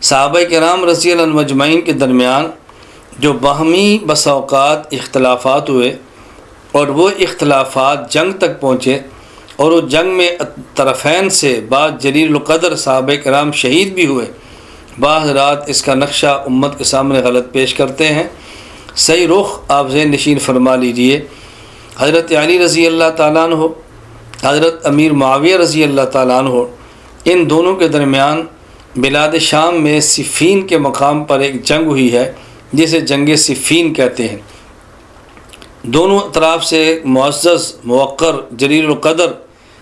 صحابہ کرام رضی اللہ عنہ مجمعین کے درمیان جو باہمی بسا اوقات اختلافات ہوئے اور وہ اختلافات جنگ تک پہنچے اور وہ جنگ میں طرفین سے بعض جلیل القدر صحابہ کرام شہید بھی ہوئے، بعض رات اس کا نقشہ امت کے سامنے غلط پیش کرتے ہیں، صحیح رخ آپ ذہن نشین فرما لیجئے۔ حضرت علی رضی اللہ تعالیٰ عنہ، حضرت امیر معاویہ رضی اللہ تعالیٰ عنہ، ان دونوں کے درمیان بلاد شام میں صفین کے مقام پر ایک جنگ ہوئی ہے جسے جنگ صفین کہتے ہیں۔ دونوں اطراف سے معزز، موقر، جلیل القدر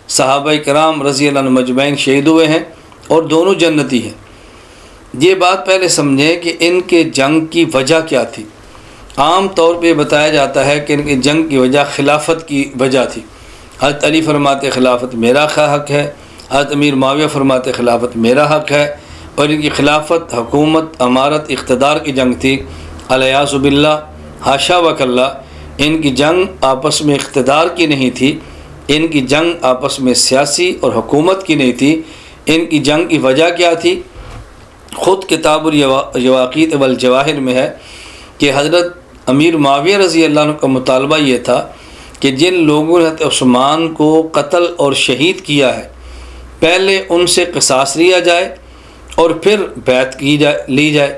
صحابہ کرام رضی اللہ عنہ مجمعین شہید ہوئے ہیں اور دونوں جنتی ہیں۔ یہ بات پہلے سمجھیں کہ ان کے جنگ کی وجہ کیا تھی۔ عام طور پہ بتایا جاتا ہے کہ ان کی جنگ کی وجہ خلافت کی وجہ تھی۔ حضرت علی فرماتے خلافت میرا حق ہے، حضرت امیر معاویہ فرماتے خلافت میرا حق ہے، اور ان کی خلافت، حکومت، امارت، اقتدار کی جنگ تھی۔ الیاذ باللہ، حاشا وکلا، ان کی جنگ آپس میں اقتدار کی نہیں تھی، ان کی جنگ آپس میں سیاسی اور حکومت کی نہیں تھی۔ ان کی جنگ کی وجہ کیا تھی؟ خود کتاب الیواقیت والجواہر میں ہے کہ حضرت امیر معاویہ رضی اللہ عنہ کا مطالبہ یہ تھا کہ جن لوگوں نے حضرت عثمان کو قتل اور شہید کیا ہے پہلے ان سے قصاص لیا جائے اور پھر بیعت لی جائے۔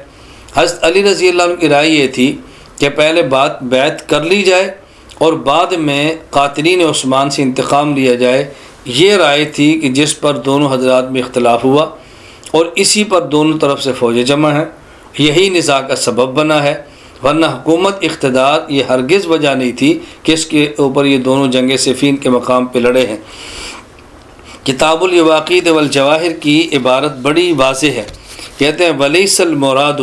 حضرت علی رضی اللہ عنہ کی رائے یہ تھی کہ پہلے بیعت کر لی جائے اور بعد میں قاتلین عثمان سے انتقام لیا جائے۔ یہ رائے تھی کہ جس پر دونوں حضرات میں اختلاف ہوا اور اسی پر دونوں طرف سے فوجیں جمع ہیں، یہی نزاع کا سبب بنا ہے، ورنہ حکومت اقتدار یہ ہرگز وجہ نہیں تھی کہ اس کے اوپر یہ دونوں جنگ صفین کے مقام پہ لڑے ہیں۔ کتاب الیواقیت والجواہر کی عبارت بڑی واضح ہے، کہتے ہیں ولیس المراد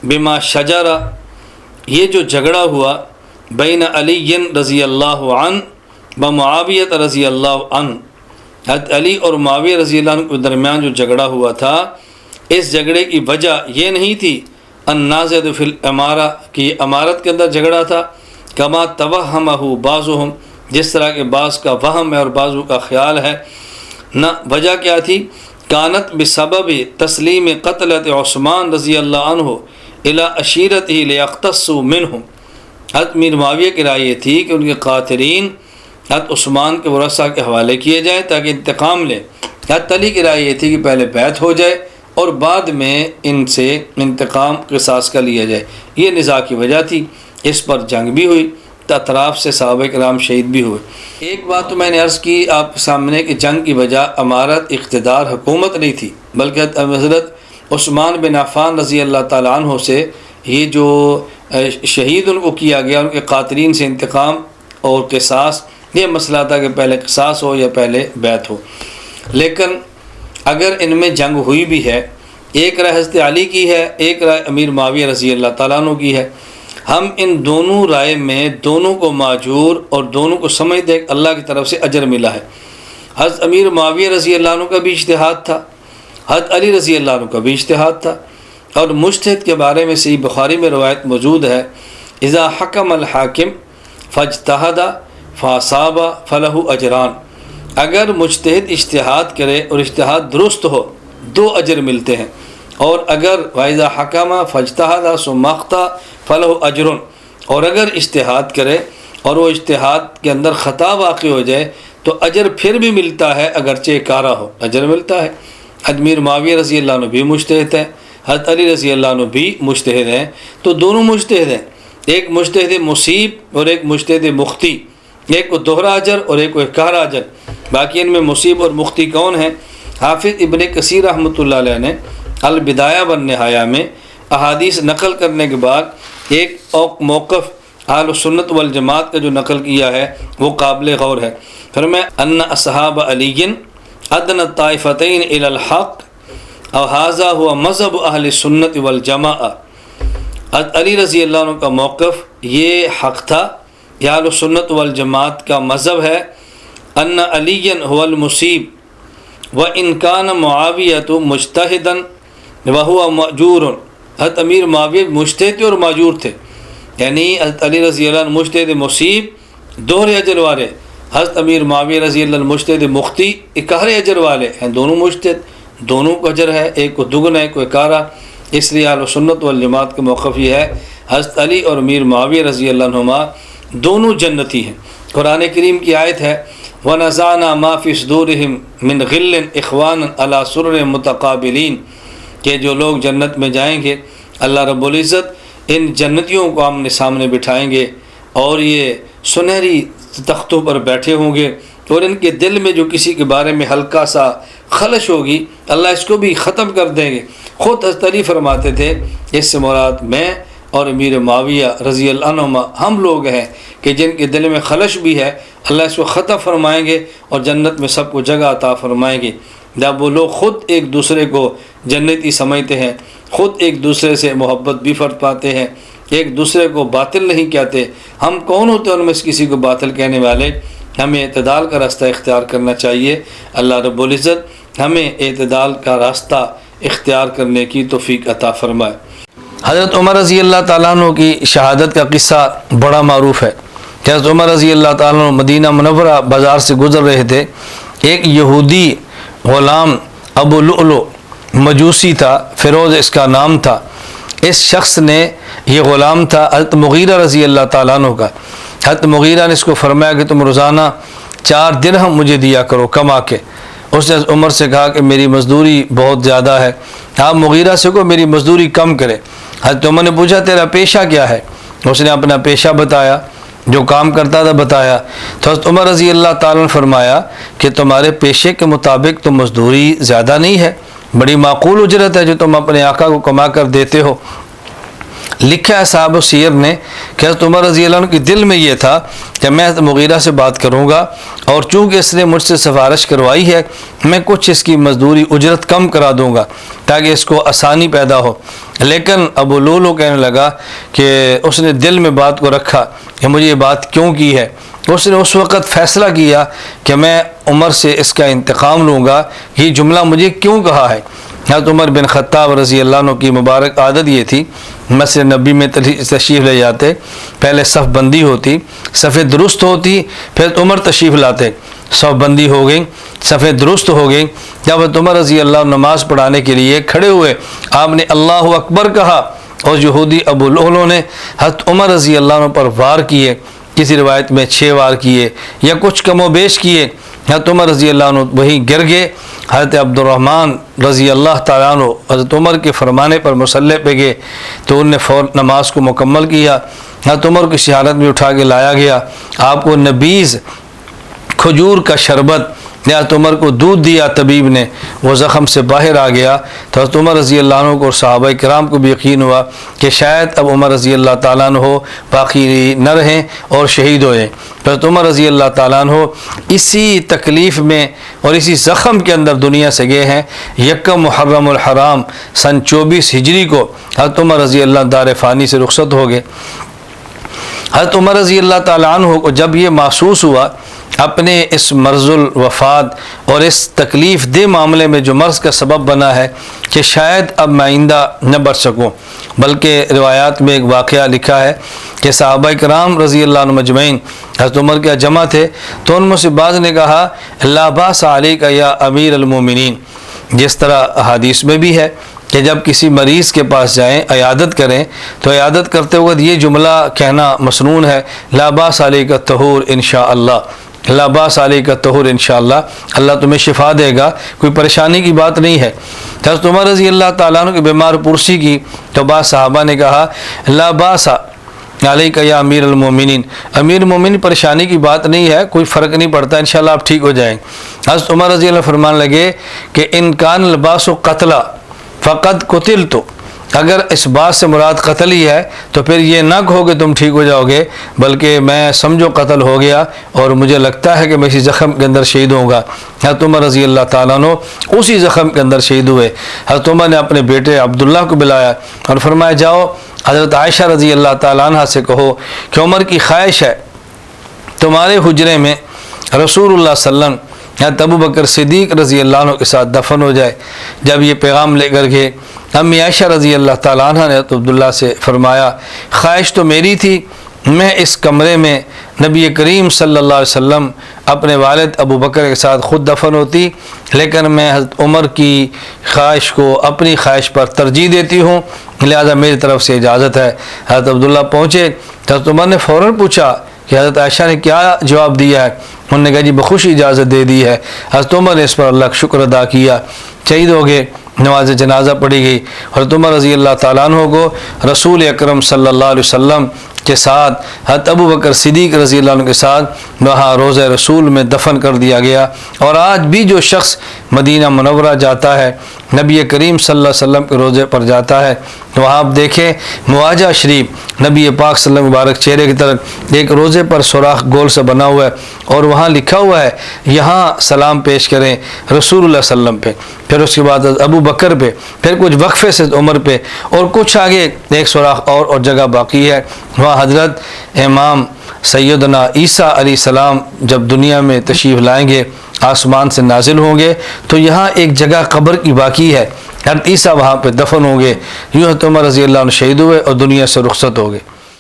بما شجر، یہ جو جھگڑا ہوا بین علی رضی اللہ عنہ و معاویہ رضی اللہ عنہ، حضرت علی اور معاویہ رضی اللہ عنہ کے درمیان جو جھگڑا ہوا تھا، اس جھگڑے کی وجہ یہ نہیں تھی النازع فی الامارہ کہ یہ امارت کے اندر جھگڑا تھا، کما توہمہ بعضهم، جس طرح کے بعض کا وہم ہے اور بعضوں کا خیال ہے۔ نہ، وجہ کیا تھی؟ کانت بسبب تسلیم قتلۃ عثمان رضی اللہ عنہ الی عشیرتہ لیقتصوا منہم، حضرت امیر معاویہ کی رائے یہ تھی کہ ان کے قاتلین حضرت عثمان کے ورثاء کے حوالے کیے جائیں تاکہ انتقام لیں۔ حضرت علی کی رائے یہ تھی کہ پہلے بیعت ہو جائے اور بعد میں ان سے انتقام قصاص کا لیا جائے۔ یہ نزاع کی وجہ تھی، اس پر جنگ بھی ہوئی، اطراف سے صحابہ کرام شہید بھی ہوئے۔ ایک بات تو میں نے عرض کی آپ کے سامنے کہ جنگ کی وجہ امارت، اقتدار، حکومت نہیں تھی، بلکہ حضرت عثمان بن عفان رضی اللہ تعالیٰ عنہ سے یہ جو شہید ان کو کیا گیا، ان کے قاتلین سے انتقام اور قصاص، یہ مسئلہ تھا کہ پہلے قصاص ہو یا پہلے بیعت ہو۔ لیکن اگر ان میں جنگ ہوئی بھی ہے، ایک رائے حضرت علی کی ہے، ایک رائے امیر معاویہ رضی اللہ تعالیٰ عنہ کی ہے، ہم ان دونوں رائے میں دونوں کو معجور اور دونوں کو سمجھتے ہیں کہ اللہ کی طرف سے اجر ملا ہے۔ حضرت امیر معاویہ رضی اللہ عنہ کا بھی اجتہاد تھا، حضرت علی رضی اللہ عنہ کا بھی اجتہاد تھا، اور مجتہد کے بارے میں صحیح بخاری میں روایت موجود ہے، اذا حکم الحاکم فاجتہد فاصاب فلہ اجران، اگر مجتہد اجتہاد کرے اور اجتہاد درست ہو 2 اجر ملتے ہیں، اور اگر وَإِذَا حَكَمَ فَاجْتَهَدَ ثُمَّ أَخْطَأَ فَلَهُ أَجْرٌ، اور اگر اجتہاد کرے اور وہ اجتہاد کے اندر خطا واقع ہو جائے تو اجر پھر بھی ملتا ہے، اگرچہ کارہ ہو اجر ملتا ہے۔ امیر معاویہ رضی اللہ عنہ بھی مجتہد ہیں، حضرت علی رضی اللہ عنہ بھی مجتہد ہیں، تو دونوں مجتہد ہیں، ایک مجتہد مصیب اور ایک مجتہد مخطی، ایک کو دوہرا اجر اور ایک کو اکارہ اجر۔ باقی ان میں مصیب اور مخطی کون ہیں؟ حافظ ابن کثیر رحمۃ اللہ علیہ نے البدایہ والنہایہ میں احادیث نقل کرنے کے بعد ایک موقف اہل سنت والجماعت کا جو نقل کیا ہے وہ قابل غور ہے۔ فرمایا ان اصحاب علی ادنى الطائفتین الی الحق اور ھذا هو مذہب اہل سنت والجماعہ، علی رضی اللہ عنہ کا موقف یہ حق تھا، یہ اہل سنت والجماعت کا مذہب ہے۔ ان علی هو المصیب وان کان معاویۃ مجتہدا وهو مأجور، حضرت امیر معاویہ مجتہد تھے اور ماجور تھے، یعنی حضرت علی رضی اللہ عنہ مجتہد مصیب دوہرے اجر والے، حضرت امیر معاویہ رضی اللہ عنہ مجتہد مخطی اکارہ اجر والے ہیں، دونوں مجتہد، دونوں کو اجر ہے، ایک کو دگنا ایک کو اکارہ۔ اس لیے اہل سنت والجماعت کا موقف یہ ہے حضرت علی اور امیر معاویہ رضی اللہ عنہما دونوں جنتی ہیں۔ قرآن کریم کی آیت ہے وَنَزَعْنَا مَا فِي صُدُورِهِمْ مِنْ غِلٍّ إِخْوَانًا عَلَى سُرُرٍ مُتَقَابِلِينَ، کہ جو لوگ جنت میں جائیں گے اللہ رب العزت ان جنتیوں کو آمنے سامنے بٹھائیں گے اور یہ سنہری تختوں پر بیٹھے ہوں گے، اور ان کے دل میں جو کسی کے بارے میں ہلکا سا خلش ہوگی اللہ اس کو بھی ختم کر دیں گے۔ خود حضرت علی فرماتے تھے اس سے مراد میں اور امیر معاویہ رضی اللہ عنہما ہم لوگ ہیں کہ جن کے دل میں خلش بھی ہے اللہ اس کو ختم فرمائیں گے اور جنت میں سب کو جگہ عطا فرمائیں گے۔ جب وہ لوگ خود ایک دوسرے کو جنتی سمجھتے ہیں، خود ایک دوسرے سے محبت بھی فرق پاتے ہیں، ایک دوسرے کو باطل نہیں کہتے، ہم کون ہوتے ہیں ان میں سے کسی کو باطل کہنے والے؟ ہمیں اعتدال کا راستہ اختیار کرنا چاہیے۔ اللہ رب العزت ہمیں اعتدال کا راستہ اختیار کرنے کی توفیق عطا فرمائے۔ حضرت عمر رضی اللہ تعالیٰ عنہ کی شہادت کا قصہ بڑا معروف ہے کہ حضرت عمر رضی اللہ تعالیٰ عنہ مدینہ منورہ بازار سے گزر رہے تھے، ایک یہودی غلام ابو لؤلؤ مجوسی تھا، فیروز اس کا نام تھا۔ اس شخص نے، یہ غلام تھا حضرت مغیرہ رضی اللہ تعالیٰ عنہ کا، حضرت مغیرہ نے اس کو فرمایا کہ تم روزانہ 4 درہم مجھے دیا کرو کما کے۔ اس نے عمر سے کہا کہ میری مزدوری بہت زیادہ ہے، آپ مغیرہ سے کو میری مزدوری کم کرے۔ حضرت عمر نے پوچھا تیرا پیشہ کیا ہے؟ اس نے اپنا پیشہ بتایا، جو کام کرتا تھا بتایا، تو حضرت عمر رضی اللہ تعالیٰ نے فرمایا کہ تمہارے پیشے کے مطابق تو مزدوری زیادہ نہیں ہے، بڑی معقول اجرت ہے جو تم اپنے آقا کو کما کر دیتے ہو۔ لکھا ہے صاحب سیر نے کہ حضرت عمر رضی اللہ عنہ کے دل میں یہ تھا کہ میں حضرت مغیرہ سے بات کروں گا، اور چونکہ اس نے مجھ سے سفارش کروائی ہے میں کچھ اس کی مزدوری اجرت کم کرا دوں گا تاکہ اس کو آسانی پیدا ہو۔ لیکن ابو لؤلؤ کہنے لگا کہ اس نے دل میں بات کو رکھا کہ مجھے یہ بات کیوں کی ہے۔ اس نے اس وقت فیصلہ کیا کہ میں عمر سے اس کا انتقام لوں گا، یہ جملہ مجھے کیوں کہا ہے۔ حضرت عمر بن خطاب رضی اللہ عنہ کی مبارک عادت یہ تھی، مسجد نبی میں تشریف لے جاتے، پہلے صف بندی ہوتی، صفیں درست ہوتی، پھر عمر تشریف لاتے، صف بندی ہو گئی، صفیں درست ہو گئی۔ جب عمر رضی اللہ عنہ نماز پڑھانے کے لیے کھڑے ہوئے، آپ نے اللہ اکبر کہا، اور یہودی ابو لؤلؤ نے حضرت عمر رضی اللہ عنہ پر وار کیے، کسی روایت میں 6 وار کیے یا کچھ کم و بیش کیے۔ حضرت عمر رضی اللہ عنہ وہیں گر گئے۔ حضرت عبد الرحمن رضی اللہ تعالیٰ عنہ حضرت عمر کے فرمانے پر مصلی پہ گئے تو انہوں نے فوراً نماز کو مکمل کیا۔ حضرت عمر کو کسی حالت میں اٹھا کے لایا گیا، آپ کو نبیذ کھجور کا شربت، حضرت عمر کو دودھ دیا طبیب نے، وہ زخم سے باہر آ گیا تو حضرت عمر رضی اللہ عنہ کو اور صحابہ کرام کو بھی یقین ہوا کہ شاید اب عمر رضی اللہ تعالیٰ عنہ باقی نہ رہیں اور شہید ہوئے۔ حضرت عمر رضی اللہ تعالیٰ عنہ اسی تکلیف میں اور اسی زخم کے اندر دنیا سے گئے ہیں۔ 1 محرم الحرام سن 24 ہجری کو حضرت عمر رضی اللہ دار فانی سے رخصت ہو گئے۔ حضرت عمر رضی اللہ تعالیٰ عنہ کو جب یہ محسوس ہوا اپنے اس مرض الوفات اور اس تکلیف دہ معاملے میں جو مرض کا سبب بنا ہے کہ شاید اب میں آئندہ نہ بچ سکوں، بلکہ روایات میں ایک واقعہ لکھا ہے کہ صحابہ کرام رضی اللہ عنہ مجمعین حضرت عمر کے جمع تھے تو ان میں سے بعض نے کہا لا باس علیک یا امیر المومنین، جس طرح احادیث میں بھی ہے کہ جب کسی مریض کے پاس جائیں عیادت کریں تو عیادت کرتے وقت یہ جملہ کہنا مسنون ہے، لا باس علیک الطہور انشاءاللہ، لا باس علیک الطہور انشاءاللہ، اللہ تمہیں شفا دے گا، کوئی پریشانی کی بات نہیں ہے۔ حضرت عمر رضی اللہ تعالیٰ عنہ کی بیمار پرسی کی تو بعض صحابہ نے کہا لا باس علیک یا امیر المومنین، امیر المومنین پریشانی کی بات نہیں ہے، کوئی فرق نہیں پڑتا، انشاءاللہ آپ ٹھیک ہو جائیں۔ حضرت عمر رضی اللہ فرمان لگے کہ ان کان الباس قتل فقد قتلت، اگر اس بات سے مراد قتل ہی ہے تو پھر یہ نہ کہو کہ تم ٹھیک ہو جاؤ گے، بلکہ میں سمجھو قتل ہو گیا اور مجھے لگتا ہے کہ میں اسی زخم کے اندر شہید ہوں گا۔ حضرت عمر رضی اللہ تعالیٰ عنہ اسی زخم کے اندر شہید ہوئے۔ حضرت عمر نے اپنے بیٹے عبداللہ کو بلایا اور فرمایا جاؤ حضرت عائشہ رضی اللہ تعالیٰ عنہ سے کہو کہ عمر کی خواہش ہے تمہارے حجرے میں رسول اللہ صلی اللہ علیہ وسلم ابو بکر صدیق رضی اللہ عنہ کے ساتھ دفن ہو جائے۔ جب یہ پیغام لے کر گئے امی عائشہ رضی اللہ تعالیٰ عنہ نے تو عبداللہ سے فرمایا خواہش تو میری تھی میں اس کمرے میں نبی کریم صلی اللہ علیہ وسلم اپنے والد ابو بکر کے ساتھ خود دفن ہوتی، لیکن میں حضرت عمر کی خواہش کو اپنی خواہش پر ترجیح دیتی ہوں، لہذا میری طرف سے اجازت ہے۔ حضرت عبداللہ پہنچے تو حضرت عمر نے فوراً پوچھا کہ حضرت عائشہ نے کیا جواب دیا ہے، انہوں نے کہا جی بخوشی اجازت دے دی ہے۔ حضرت عمر نے اس پر اللہ کا شکر ادا کیا، شہید ہو گئے، نماز جنازہ پڑھی گئی۔ حضرت عمر رضی اللہ تعالیٰ عنہ کو رسول اکرم صلی اللہ علیہ وسلم کے ساتھ حضرت ابو بکر صدیق رضی اللہ عنہ کے ساتھ وہاں روضہ رسول میں دفن کر دیا گیا۔ اور آج بھی جو شخص مدینہ منورہ جاتا ہے، نبی کریم صلی اللہ علیہ وسلم کے روضے پر جاتا ہے، تو وہاں آپ دیکھیں مواجہ شریف نبی پاک صلی اللہ علیہ وسلم مبارک چہرے کی طرف ایک روضے پر سوراخ گول سے بنا ہوا ہے اور وہاں لکھا ہوا ہے یہاں سلام پیش کریں رسول اللہ صلی اللہ علیہ وسلم پہ، پھر اس کے بعد ابو بکر پہ، پھر کچھ وقفے سے عمر پہ، اور کچھ آگے ایک سوراخ اور جگہ باقی ہے، وہاں حضرت امام سیدنا عیسیٰ علیہ السلام جب دنیا میں تشریف لائیں گے، آسمان سے نازل ہوں گے، تو یہاں ایک جگہ قبر کی باقی ہے، حضرت عیسیٰ وہاں پہ دفن ہوں گے۔ یوں حضرت عمر رضی اللہ عنہ شہید ہوئے اور دنیا سے رخصت ہو گئے۔